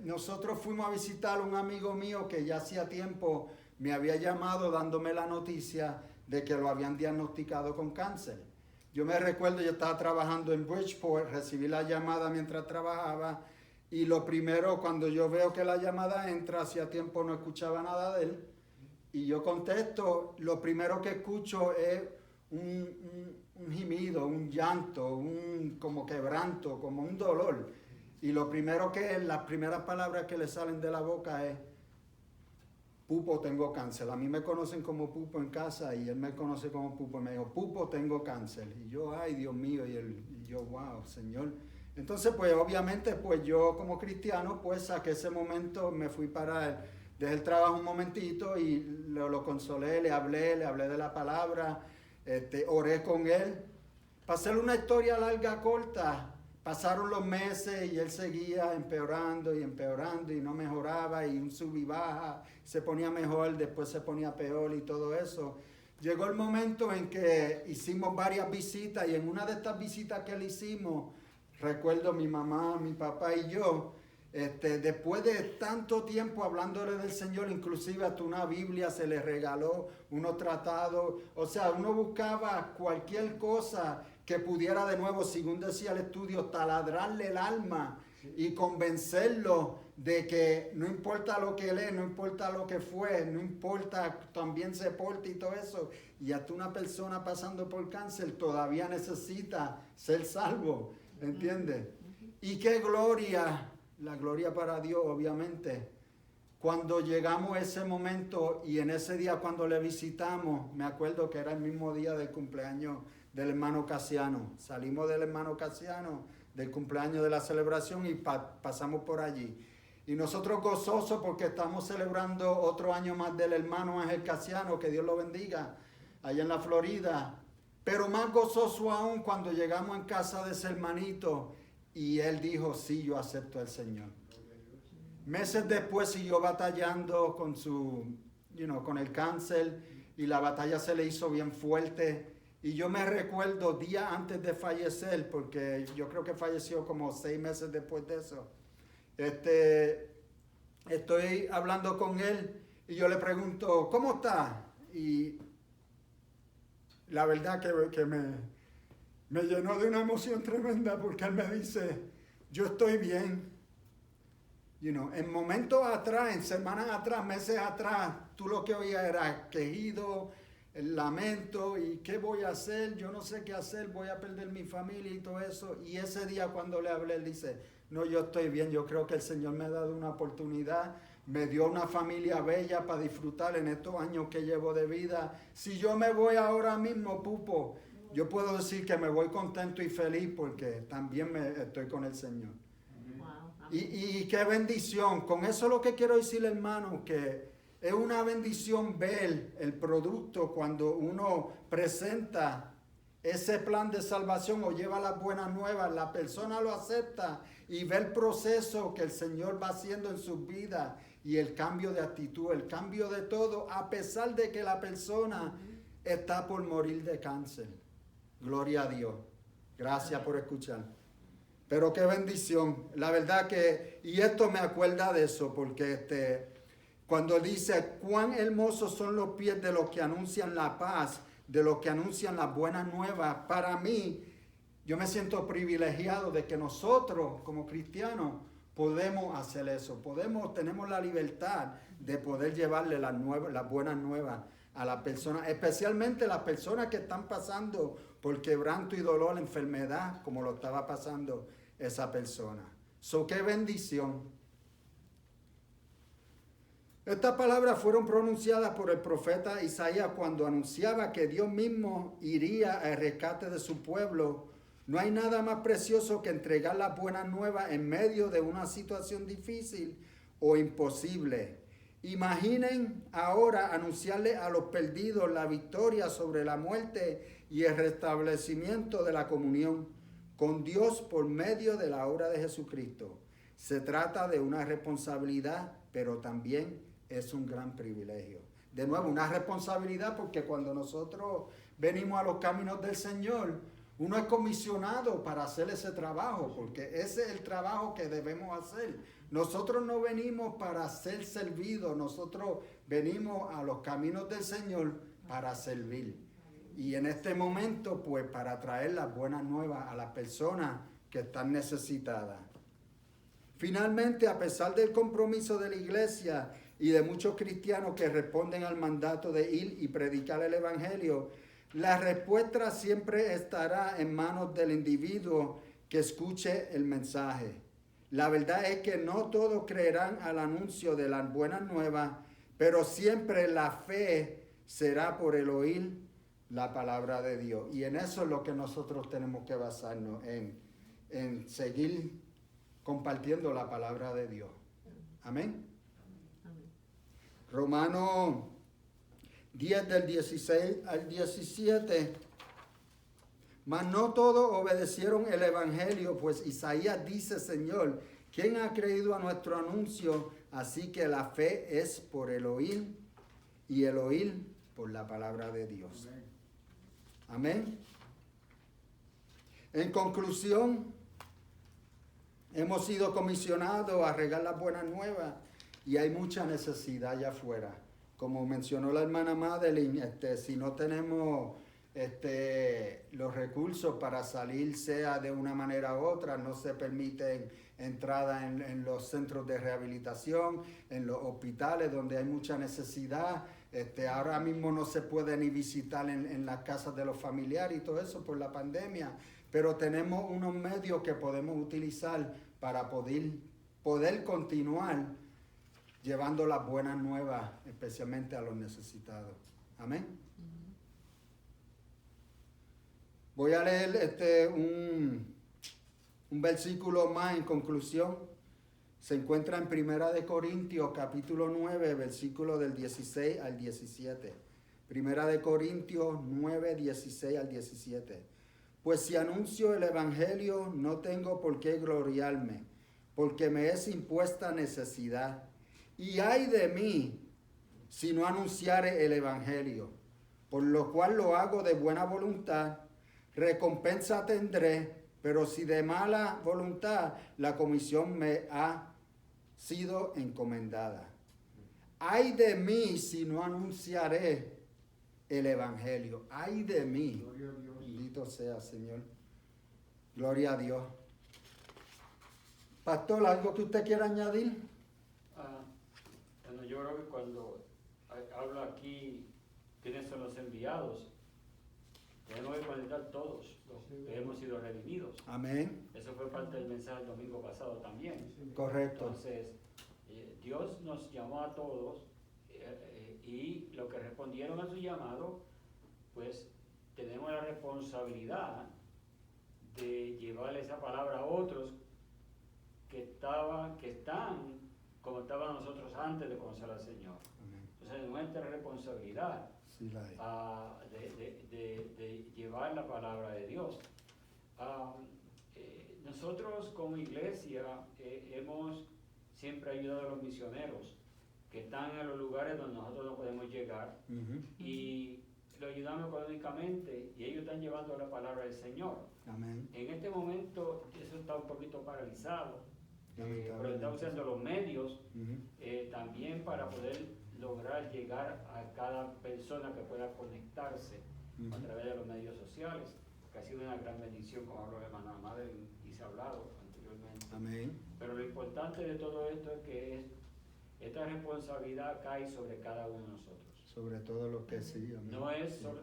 Speaker 1: Nosotros fuimos a visitar a un amigo mío que ya hacía tiempo me había llamado dándome la noticia de que lo habían diagnosticado con cáncer. Yo me recuerdo, yo estaba trabajando en Bridgeport, recibí la llamada mientras trabajaba y lo primero, cuando yo veo que la llamada entra, hacía tiempo no escuchaba nada de él, y yo contesto, lo primero que escucho es un gemido, un llanto, un como quebranto, como un dolor. Y lo primero las primeras palabras que le salen de la boca es: Pupo, tengo cáncer. A mí me conocen como Pupo en casa y él me conoce como Pupo. Y me dijo: Pupo, tengo cáncer. Y yo, ay, Dios mío. Y yo, wow, Señor. Entonces, pues obviamente, pues yo como cristiano, pues saqué ese momento, me fui dejé el trabajo un momentito y lo consolé, le hablé de la palabra, oré con él. Para hacer una historia larga, corta, pasaron los meses y él seguía empeorando y no mejoraba, y un sub y baja, se ponía mejor, después se ponía peor y todo eso. Llegó el momento en que hicimos varias visitas, y en una de estas visitas que le hicimos, recuerdo mi mamá, mi papá y yo, después de tanto tiempo hablándole del Señor, inclusive hasta una Biblia se le regaló, unos tratados, o sea, uno buscaba cualquier cosa que pudiera, de nuevo, según decía el estudio, taladrarle el alma y convencerlo de que no importa lo que él es, no importa lo que fue, no importa, también se porta y todo eso, y hasta una persona pasando por cáncer todavía necesita ser salvo, ¿entiendes? Y qué gloria, la gloria para Dios, obviamente. Cuando llegamos a ese momento, y en ese día cuando le visitamos, me acuerdo que era el mismo día del cumpleaños del hermano Casiano. Salimos del hermano Casiano, del cumpleaños de la celebración, y pasamos por allí. Y nosotros gozosos porque estamos celebrando otro año más del hermano Ángel Casiano, que Dios lo bendiga, allá en la Florida. Pero más gozoso aún cuando llegamos en casa de ese hermanito y él dijo: sí, yo acepto al Señor. Meses después siguió batallando con con el cáncer, y la batalla se le hizo bien fuerte. Y yo me recuerdo días antes de fallecer, porque yo creo que falleció como 6 meses después de eso. Estoy hablando con él y yo le pregunto: ¿cómo está? Y la verdad que me llenó de una emoción tremenda, porque él me dice: yo estoy bien. En momentos atrás, en semanas atrás, meses atrás, tú lo que oías era quejido, el lamento, y qué voy a hacer, yo no sé qué hacer, voy a perder mi familia y todo eso. Y ese día cuando le hablé, él dice: no, yo estoy bien, yo creo que el Señor me ha dado una oportunidad, me dio una familia bella para disfrutar en estos años que llevo de vida. Si yo me voy ahora mismo, Pupo, yo puedo decir que me voy contento y feliz, porque también estoy con el Señor. Y qué bendición. Con eso lo que quiero decir, hermano, que es una bendición ver el producto cuando uno presenta ese plan de salvación o lleva las buenas nuevas, la persona lo acepta y ve el proceso que el Señor va haciendo en su vida y el cambio de actitud, el cambio de todo, a pesar de que la persona está por morir de cáncer. Gloria a Dios. Gracias por escuchar. Pero qué bendición. La verdad que, y esto me acuerda de eso, porque cuando dice cuán hermosos son los pies de los que anuncian la paz, de los que anuncian las buenas nuevas, para mí, yo me siento privilegiado de que nosotros como cristianos podemos hacer eso. Tenemos la libertad de poder llevarle las buenas nuevas a las personas, especialmente las personas que están pasando por quebranto y dolor, enfermedad, como lo estaba pasando esa persona. Qué bendición. Estas palabras fueron pronunciadas por el profeta Isaías cuando anunciaba que Dios mismo iría al rescate de su pueblo. No hay nada más precioso que entregar las buenas nuevas en medio de una situación difícil o imposible. Imaginen ahora anunciarle a los perdidos la victoria sobre la muerte y el restablecimiento de la comunión con Dios por medio de la obra de Jesucristo. Se trata de una responsabilidad, pero también es un gran privilegio. De nuevo, una responsabilidad porque cuando nosotros venimos a los caminos del Señor, uno es comisionado para hacer ese trabajo, porque ese es el trabajo que debemos hacer. Nosotros no venimos para ser servidos, nosotros venimos a los caminos del Señor para servir. Y en este momento, pues, para traer las buenas nuevas a las personas que están necesitadas. Finalmente, a pesar del compromiso de la iglesia y de muchos cristianos que responden al mandato de ir y predicar el evangelio, la respuesta siempre estará en manos del individuo que escuche el mensaje. La verdad es que no todos creerán al anuncio de las buenas nuevas, pero siempre la fe será por el oír la palabra de Dios. Y en eso es lo que nosotros tenemos que basarnos, en seguir compartiendo la palabra de Dios. Amén. Romanos 10 del 16 al 17. Mas no todos obedecieron el evangelio, pues Isaías dice, Señor, ¿quién ha creído a nuestro anuncio? Así que la fe es por el oír y el oír por la palabra de Dios. Amén. En conclusión, hemos sido comisionados a regar las buenas nuevas y hay mucha necesidad allá afuera. Como mencionó la hermana Madeline, si no tenemos los recursos para salir, sea de una manera u otra, no se permiten entradas en los centros de rehabilitación, en los hospitales donde hay mucha necesidad. Ahora mismo no se puede ni visitar en las casas de los familiares y todo eso por la pandemia, pero tenemos unos medios que podemos utilizar para poder continuar llevando las buenas nuevas, especialmente a los necesitados. Amén. Voy a leer un versículo más en conclusión. Se encuentra en 1 de Corintios, capítulo 9, versículo del 16 al 17. 1 de Corintios 9, 16 al 17. Pues si anuncio el evangelio, no tengo por qué gloriarme, porque me es impuesta necesidad. Y ay de mí, si no anunciare el evangelio, por lo cual lo hago de buena voluntad. Recompensa tendré, pero si de mala voluntad, la comisión me ha sido encomendada. Ay de mí si no anunciaré el evangelio. Ay de mí.
Speaker 5: Gloria a Dios.
Speaker 1: Bendito sea, Señor. Gloria a Dios. Pastor, ¿algo que usted quiera añadir?
Speaker 3: Bueno, yo creo que cuando habla aquí quiénes son los enviados, tenemos que conectar todos los que hemos sido redimidos.
Speaker 1: Amén.
Speaker 3: Eso fue parte del mensaje el domingo pasado también.
Speaker 1: Correcto.
Speaker 3: Entonces, Dios nos llamó a todos y los que respondieron a su llamado, pues tenemos la responsabilidad de llevarle esa palabra a otros que están como estaban nosotros antes de conocer al Señor.
Speaker 1: Amén.
Speaker 3: O Entonces, nuestra responsabilidad
Speaker 1: Sí, la hay.
Speaker 3: de llevar la palabra de Dios. Nosotros como iglesia hemos siempre ayudado a los misioneros que están en los lugares donde nosotros no podemos llegar y lo ayudamos económicamente y ellos están llevando la palabra del Señor.
Speaker 1: Amén.
Speaker 3: En este momento eso está un poquito paralizado, pero
Speaker 1: Lamentablemente.
Speaker 3: está usando los medios
Speaker 1: Ujú.
Speaker 3: también para poder lograr llegar a cada persona que pueda conectarse a
Speaker 1: Ujú.
Speaker 3: través de los medios sociales, que ha sido una gran bendición, como habló la hermana Madre y se ha hablado anteriormente.
Speaker 1: Amén.
Speaker 3: Pero lo importante de todo esto es que esta responsabilidad cae sobre cada uno de nosotros.
Speaker 1: Sobre todo lo que sí. Amén.
Speaker 3: No es
Speaker 1: Sí.
Speaker 3: solo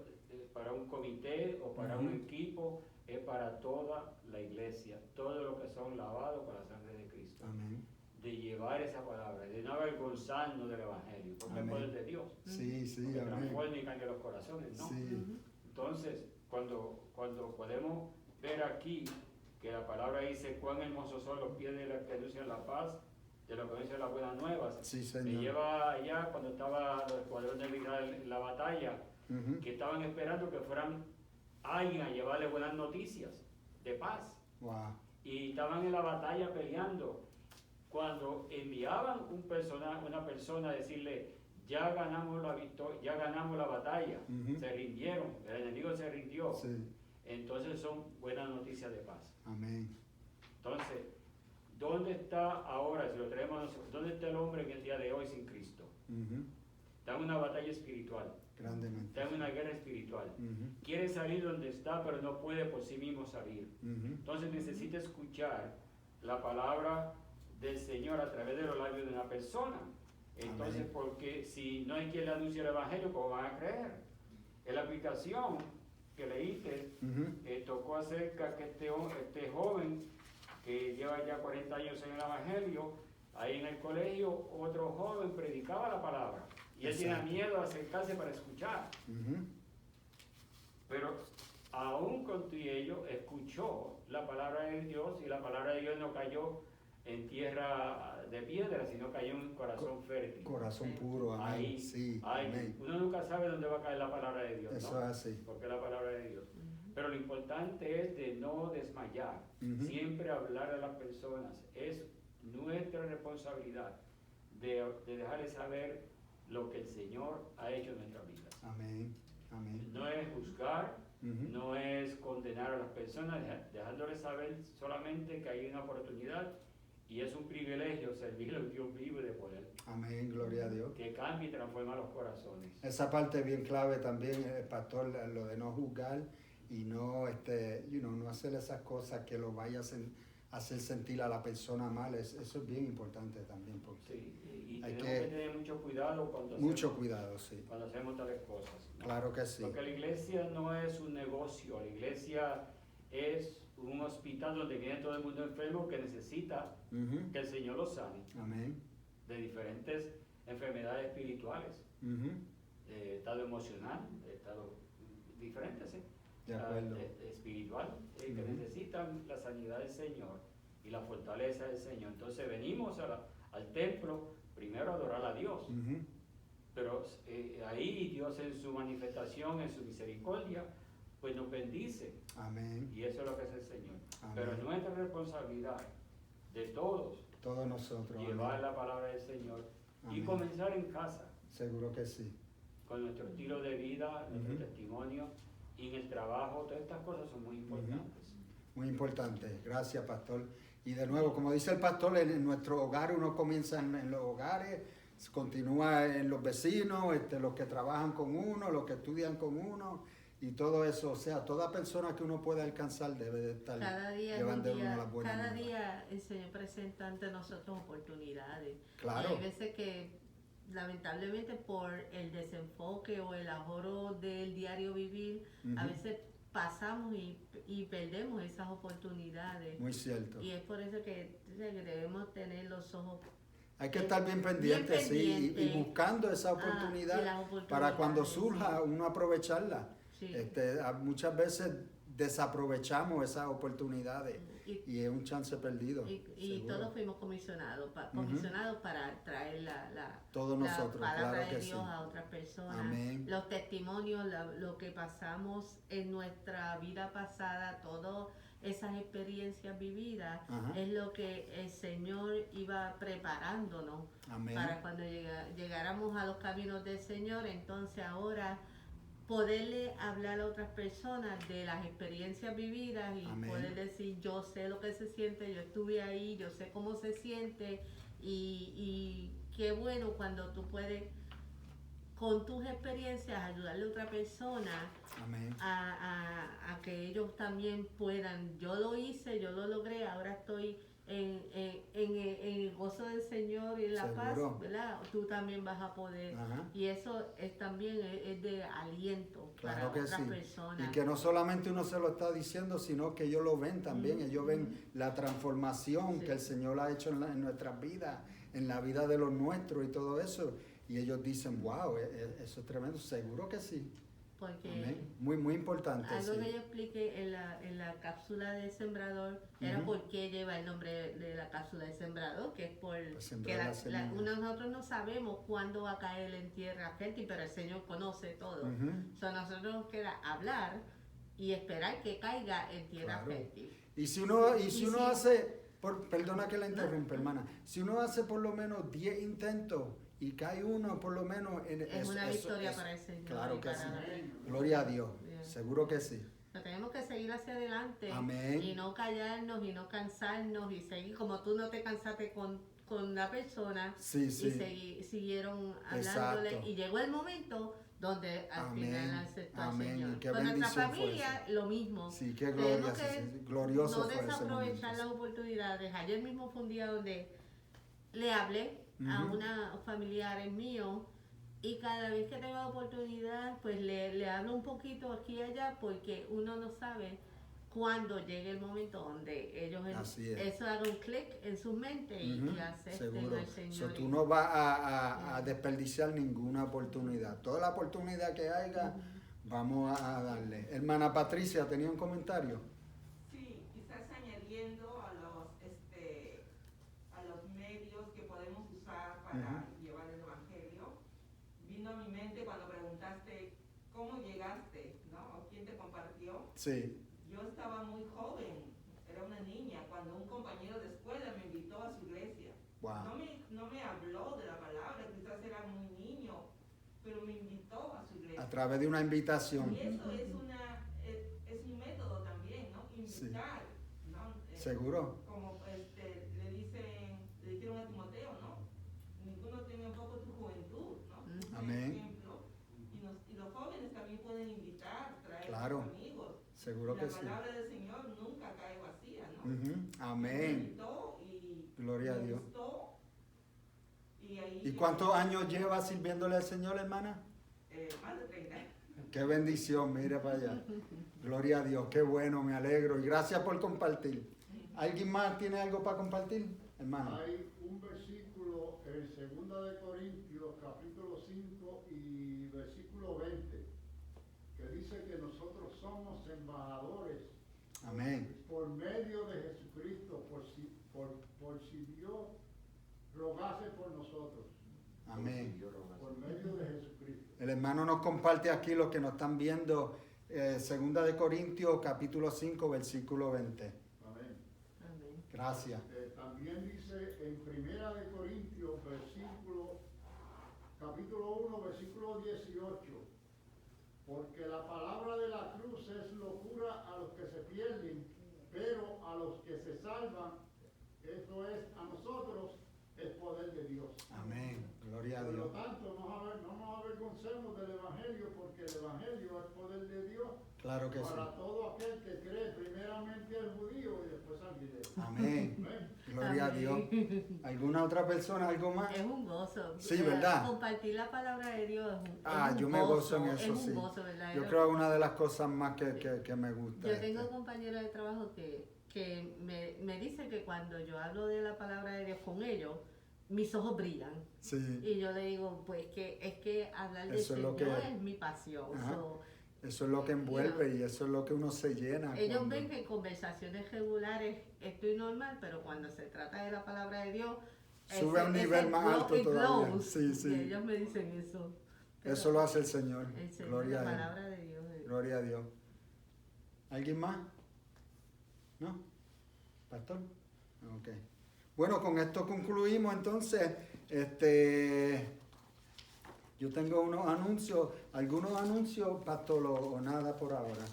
Speaker 3: para un comité o para un equipo, es para toda la iglesia, todo lo que son lavados con la sangre de Cristo.
Speaker 1: Amén.
Speaker 3: De llevar esa palabra, de no avergonzarnos del Evangelio, porque
Speaker 1: Amén.
Speaker 3: es poder de Dios,
Speaker 1: Sí, sí,
Speaker 3: que
Speaker 1: amén.
Speaker 3: transforma y cambia los corazones, ¿no?
Speaker 1: Sí.
Speaker 3: Entonces, cuando podemos ver aquí que la palabra dice cuán hermosos son los pies de los que anuncian la paz, de los que anuncian las buenas nuevas,
Speaker 1: Sí,
Speaker 3: me
Speaker 1: Señor.
Speaker 3: lleva allá cuando estaba los escuadrones de Israel en la batalla,
Speaker 1: Ujú.
Speaker 3: que estaban esperando que fueran alguien a llevarle buenas noticias de paz,
Speaker 1: Wow.
Speaker 3: y estaban en la batalla peleando. Cuando enviaban una persona a decirle, ya ganamos la victoria, ya ganamos la batalla,
Speaker 1: Ujú.
Speaker 3: se rindieron, el enemigo se rindió,
Speaker 1: Sí.
Speaker 3: entonces son buenas noticias de paz.
Speaker 1: Amén.
Speaker 3: Entonces, ¿dónde está ahora, si lo traemos a nosotros, dónde está el hombre en el día de hoy sin Cristo?
Speaker 1: Ujú.
Speaker 3: Está en una batalla espiritual,
Speaker 1: Grandemente.
Speaker 3: está en una guerra espiritual.
Speaker 1: Ujú.
Speaker 3: Quiere salir donde está, pero no puede por sí mismo salir.
Speaker 1: Ujú.
Speaker 3: Entonces necesita escuchar la palabra del Señor a través de los labios de una persona. Entonces,
Speaker 1: Amén.
Speaker 3: porque si no hay quien le anuncie el Evangelio, ¿cómo van a creer? En la aplicación que leíste,
Speaker 1: Ujú.
Speaker 3: tocó acerca que este joven que lleva ya 40 años en el Evangelio, ahí en el colegio, otro joven predicaba la palabra. Y él tenía
Speaker 1: Exacto.
Speaker 3: miedo a acercarse para escuchar.
Speaker 1: Ujú.
Speaker 3: Pero aún con todo ello, escuchó la palabra de Dios y la palabra de Dios no cayó en tierra de piedra, sino cayó en un corazón fértil.
Speaker 1: Corazón puro. Amén.
Speaker 3: Ahí,
Speaker 1: Sí.
Speaker 3: ahí,
Speaker 1: Amén.
Speaker 3: uno nunca sabe dónde va a caer la palabra de Dios,
Speaker 1: Eso
Speaker 3: ¿no?
Speaker 1: es así.
Speaker 3: Porque es la palabra de Dios. Pero lo importante es de no desmayar,
Speaker 1: Ujú.
Speaker 3: siempre hablar a las personas. Es nuestra responsabilidad de dejarles saber lo que el Señor ha hecho en nuestras vidas.
Speaker 1: Amén. Amén.
Speaker 3: No es juzgar,
Speaker 1: Ujú.
Speaker 3: no es condenar a las personas, dejándoles saber solamente que hay una oportunidad y es un privilegio servir al Dios vivo y de poder,
Speaker 1: Amén. Gloria a Dios.
Speaker 3: que cambia y transforma los corazones.
Speaker 1: Esa parte es bien clave también, pastor, lo de no juzgar y no, no hacer esas cosas que lo vaya a hacer sentir a la persona mal. Eso es bien importante también. Porque
Speaker 3: Sí, y
Speaker 1: hay
Speaker 3: tenemos que tener mucho cuidado cuando
Speaker 1: mucho
Speaker 3: hacemos,
Speaker 1: cuidado, sí.
Speaker 3: cuando hacemos tales cosas, ¿no?
Speaker 1: Claro que sí.
Speaker 3: Porque la iglesia no es un negocio, la iglesia es un hospital donde viene todo el mundo enfermo que necesita
Speaker 1: Ujú.
Speaker 3: que el Señor los sane
Speaker 1: Amén.
Speaker 3: de diferentes enfermedades espirituales,
Speaker 1: Ujú.
Speaker 3: estado emocional, estado diferentes,
Speaker 1: De acuerdo.
Speaker 3: espiritual, que
Speaker 1: Ujú.
Speaker 3: necesitan la sanidad del Señor y la fortaleza del Señor. Entonces venimos al templo primero a adorar a Dios,
Speaker 1: Ujú.
Speaker 3: pero ahí Dios en su manifestación, en su misericordia, pues nos bendice.
Speaker 1: Amén.
Speaker 3: Y eso es lo que hace el Señor.
Speaker 1: Amén.
Speaker 3: Pero es nuestra responsabilidad de todos
Speaker 1: Todos nosotros.
Speaker 3: llevar
Speaker 1: Amén.
Speaker 3: la palabra del Señor y
Speaker 1: Amén.
Speaker 3: comenzar en casa
Speaker 1: Seguro que sí.
Speaker 3: con nuestro estilo de vida, nuestro
Speaker 1: Ujú.
Speaker 3: testimonio y en el trabajo. Todas estas cosas son muy importantes.
Speaker 1: Muy importante. Gracias, pastor. Y de nuevo, como dice el pastor, en nuestro hogar uno comienza en los hogares, continúa en los vecinos, los que trabajan con uno, los que estudian con uno y todo eso. O sea, toda persona que uno pueda alcanzar debe de estar
Speaker 4: Cada día, es un
Speaker 1: llevando uno
Speaker 4: día,
Speaker 1: las buenas
Speaker 4: cada
Speaker 1: nuevas.
Speaker 4: día el Señor presenta ante nosotros oportunidades.
Speaker 1: Claro.
Speaker 4: Y hay veces que lamentablemente por el desenfoque o el ahorro del diario vivir, a
Speaker 1: Ujú.
Speaker 4: veces pasamos y perdemos esas oportunidades.
Speaker 1: Muy cierto.
Speaker 4: Y es por eso que debemos tener los ojos
Speaker 1: Hay que estar bien pendiente, sí,
Speaker 4: pendiente.
Speaker 1: y buscando esa
Speaker 4: y
Speaker 1: oportunidad
Speaker 4: las oportunidades,
Speaker 1: para cuando surja uno aprovecharla.
Speaker 4: Sí.
Speaker 1: Muchas veces desaprovechamos esas oportunidades y es un chance perdido.
Speaker 4: Y
Speaker 1: seguro.
Speaker 4: todos fuimos comisionados para traer
Speaker 1: Todos nosotros,
Speaker 4: la palabra
Speaker 1: claro que
Speaker 4: de Dios
Speaker 1: sí.
Speaker 4: a otras personas.
Speaker 1: Amén.
Speaker 4: Los testimonios, lo que pasamos en nuestra vida pasada, todas esas experiencias vividas,
Speaker 1: Ajá.
Speaker 4: es lo que el Señor iba preparándonos
Speaker 1: Amén.
Speaker 4: para cuando llegáramos a los caminos del Señor. Entonces ahora poderle hablar a otras personas de las experiencias vividas y
Speaker 1: Amén.
Speaker 4: poder decir, yo sé lo que se siente, yo estuve ahí, yo sé cómo se siente, y qué bueno cuando tú puedes con tus experiencias ayudarle a otra persona
Speaker 1: Amén.
Speaker 4: a que ellos también puedan. Yo lo hice, yo lo logré, ahora estoy en el gozo del Señor y en la paz,
Speaker 1: Seguro.
Speaker 4: ¿verdad? Tú también vas a poder.
Speaker 1: Ajá.
Speaker 4: Y eso es también es de aliento
Speaker 1: Claro
Speaker 4: para
Speaker 1: que
Speaker 4: otras
Speaker 1: sí.
Speaker 4: personas.
Speaker 1: Y que no solamente uno se lo está diciendo, sino que ellos lo ven también. Ellos ven la transformación
Speaker 4: Sí.
Speaker 1: que el Señor ha hecho en nuestras vidas, en la vida de los nuestros y todo eso. Y ellos dicen, wow, eso es tremendo. Seguro que sí.
Speaker 4: Porque
Speaker 1: Amén. Muy, muy importante.
Speaker 4: algo
Speaker 1: sí.
Speaker 4: que yo expliqué en la cápsula del sembrador era
Speaker 1: Ujú.
Speaker 4: por qué lleva el nombre de la cápsula del sembrador, que es por
Speaker 1: sembrar
Speaker 4: que
Speaker 1: la semilla.
Speaker 4: nosotros no sabemos cuándo va a caer en tierra fértil, pero el Señor conoce todo.
Speaker 1: Ujú.
Speaker 4: So, nosotros nos queda hablar y esperar que caiga en tierra
Speaker 1: Claro.
Speaker 4: fértil.
Speaker 1: Y si uno
Speaker 4: si-
Speaker 1: hace, perdona que la interrumpa, hermana, si uno hace por lo menos 10 intentos y cae uno por lo menos en
Speaker 4: Es una victoria para el Señor.
Speaker 1: Claro
Speaker 4: y
Speaker 1: que
Speaker 4: para-
Speaker 1: sí. Gloria a Dios.
Speaker 4: Bien.
Speaker 1: Seguro que sí.
Speaker 4: Pero tenemos que seguir hacia adelante.
Speaker 1: Amén.
Speaker 4: Y no callarnos y no cansarnos y seguir como tú no te cansaste con la persona.
Speaker 1: Sí,
Speaker 4: Y
Speaker 1: sí.
Speaker 4: siguieron hablándole.
Speaker 1: Exacto.
Speaker 4: Y llegó el momento donde al
Speaker 1: Amén.
Speaker 4: final aceptó al
Speaker 1: Amén.
Speaker 4: Señor.
Speaker 1: Y qué
Speaker 4: Con nuestra
Speaker 1: bendición fue
Speaker 4: familia, lo mismo.
Speaker 1: Sí, qué
Speaker 4: Tenemos
Speaker 1: gloria.
Speaker 4: que
Speaker 1: Sí, glorioso
Speaker 4: no
Speaker 1: fue ese
Speaker 4: desaprovechar las
Speaker 1: momento.
Speaker 4: oportunidades. Ayer mismo fue un día donde le hablé a
Speaker 1: Ujú.
Speaker 4: una familiar mío y cada vez que tengo la oportunidad pues le hablo un poquito aquí y allá porque uno no sabe cuándo llegue el momento donde ellos
Speaker 1: Así es.
Speaker 4: eso haga un clic en su mente
Speaker 1: Ujú.
Speaker 4: y acepten
Speaker 1: Seguro.
Speaker 4: al Señor.
Speaker 1: So, tú
Speaker 4: y-
Speaker 1: no vas a desperdiciar ninguna oportunidad. Toda la oportunidad que haya, vamos a darle. Hermana Patricia, ¿tenía un comentario?
Speaker 7: Sí, quizás añadiendo a los medios que podemos usar para llevar el Evangelio, vino a mi mente cuando preguntaste cómo llegaste, ¿no? ¿O quién te compartió?
Speaker 1: Sí.
Speaker 7: Yo estaba muy joven, era una niña, cuando un compañero de escuela me invitó a su iglesia.
Speaker 1: Wow.
Speaker 7: No me habló de la palabra, quizás era muy niño, pero me invitó a su iglesia.
Speaker 1: A través de una invitación.
Speaker 7: Y eso es un método también, ¿no? Invitar, ¿no?
Speaker 1: Seguro.
Speaker 7: Como le dijeron a Timoteo, ¿no? Ninguno tiene un poco tu juventud, ¿no? Sé
Speaker 1: Amén.
Speaker 7: ejemplo. Y los jóvenes también pueden invitar, traer
Speaker 1: Claro.
Speaker 7: a sus amigos.
Speaker 1: Seguro
Speaker 7: La
Speaker 1: que sí.
Speaker 7: palabra del Señor nunca cae vacía, ¿no?
Speaker 1: Ujú.
Speaker 7: Me
Speaker 1: Amén.
Speaker 7: invitó y
Speaker 1: Gloria a
Speaker 7: me
Speaker 1: Dios.
Speaker 7: gustó, y ahí
Speaker 1: ¿Y
Speaker 7: yo-
Speaker 1: cuántos años lleva sirviéndole al Señor, hermana?
Speaker 7: Más de 30.
Speaker 1: Qué bendición, mire para allá. Gloria a Dios, qué bueno, me alegro. Y gracias por compartir. ¿Alguien más tiene algo para compartir, hermano?
Speaker 5: Hay un versículo en 2 de Corintios, capítulo 5 y versículo 20, que dice que nosotros somos embajadores
Speaker 1: Amén.
Speaker 5: por medio de Jesucristo, por si Dios rogase por nosotros,
Speaker 1: Amén.
Speaker 5: por medio de Jesucristo.
Speaker 1: El hermano nos comparte aquí lo que nos están viendo, 2 de Corintios, capítulo 5, versículo 20.
Speaker 5: Amén.
Speaker 4: Amén.
Speaker 1: Gracias.
Speaker 5: También dice en 1 de Corintios, capítulo 1, versículo 18, porque la palabra de la cruz es locura a los que se pierden, pero a los que se salvan, esto es, a nosotros, es poder de Dios.
Speaker 1: Amén. Gloria a
Speaker 5: Por lo
Speaker 1: Dios.
Speaker 5: tanto, no nos avergoncemos del Evangelio, porque el Evangelio es poder de Dios
Speaker 1: Claro que sí.
Speaker 5: para todo aquel que cree, primeramente al judío y después al griego.
Speaker 1: Amén.
Speaker 5: Amén.
Speaker 1: Gloria a Dios. ¿Alguna otra persona, algo más?
Speaker 4: Es un gozo.
Speaker 1: Sí, ¿verdad?
Speaker 4: Compartir la palabra de Dios es un
Speaker 1: Yo me gozo en eso,
Speaker 4: es
Speaker 1: sí.
Speaker 4: un gozo, ¿verdad?
Speaker 1: Yo creo que una de las cosas más que me gusta.
Speaker 4: Yo tengo compañeros de trabajo que me dicen que cuando yo hablo de la palabra de Dios con ellos, mis ojos brillan.
Speaker 1: Sí.
Speaker 4: Y yo le digo, pues que es que hablar de
Speaker 1: Eso es lo
Speaker 4: Señor
Speaker 1: que-
Speaker 4: es mi pasión.
Speaker 1: Ajá.
Speaker 4: So,
Speaker 1: Eso es lo que envuelve y eso es lo que uno se llena.
Speaker 4: Ellos
Speaker 1: cuando-
Speaker 4: ven que en conversaciones regulares estoy normal, pero cuando se trata de la palabra de Dios,
Speaker 1: Sube a un nivel más alto
Speaker 4: it
Speaker 1: todavía.
Speaker 4: glows.
Speaker 1: Sí, sí.
Speaker 4: Y ellos me dicen eso. Pero
Speaker 1: Eso lo hace el Señor.
Speaker 4: el Señor,
Speaker 1: Gloria
Speaker 4: la
Speaker 1: a Él.
Speaker 4: palabra de Dios.
Speaker 1: Gloria a Dios. ¿Alguien más? ¿No? ¿Pastor? Ok. Bueno, con esto concluimos entonces. Yo tengo unos anuncios. ¿Algunos anuncios, Pastor, o nada por ahora?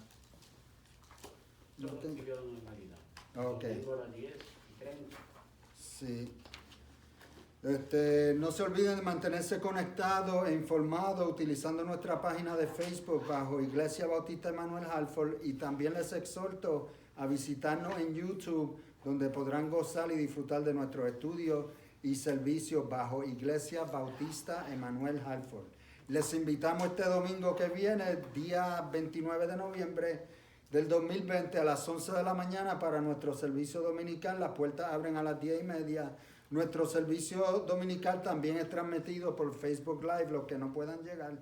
Speaker 1: Yo
Speaker 3: Todo
Speaker 1: tengo-
Speaker 3: siguió la normalidad.
Speaker 1: Ok.
Speaker 3: Domingo a las 10:30.
Speaker 1: Sí. No se olviden de mantenerse conectados e informados utilizando nuestra página de Facebook bajo Iglesia Bautista Emanuel Halford, y también les exhorto a visitarnos en YouTube, donde podrán gozar y disfrutar de nuestros estudios y servicios bajo Iglesia Bautista Emanuel Halford. Les invitamos este domingo que viene, día 29 de noviembre del 2020, a las 11 de la mañana para nuestro servicio dominical. Las puertas abren a las 10:30. Nuestro servicio dominical también es transmitido por Facebook Live, los que no puedan llegar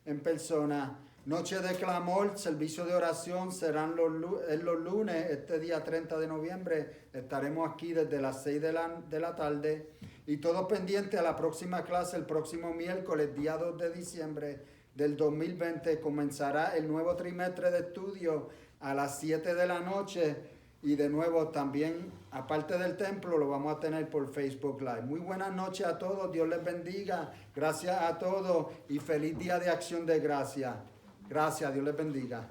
Speaker 1: en persona. Noche de clamor, servicio de oración serán los lunes, este día 30 de noviembre. Estaremos aquí desde las 6 de la tarde. Y todos pendientes a la próxima clase, el próximo miércoles, día 2 de diciembre del 2020, comenzará el nuevo trimestre de estudio a las 7 de la noche. Y de nuevo también, aparte del templo, lo vamos a tener por Facebook Live. Muy buenas noches a todos, Dios les bendiga. Gracias a todos y feliz día de acción de gracia. Gracias, Dios les bendiga.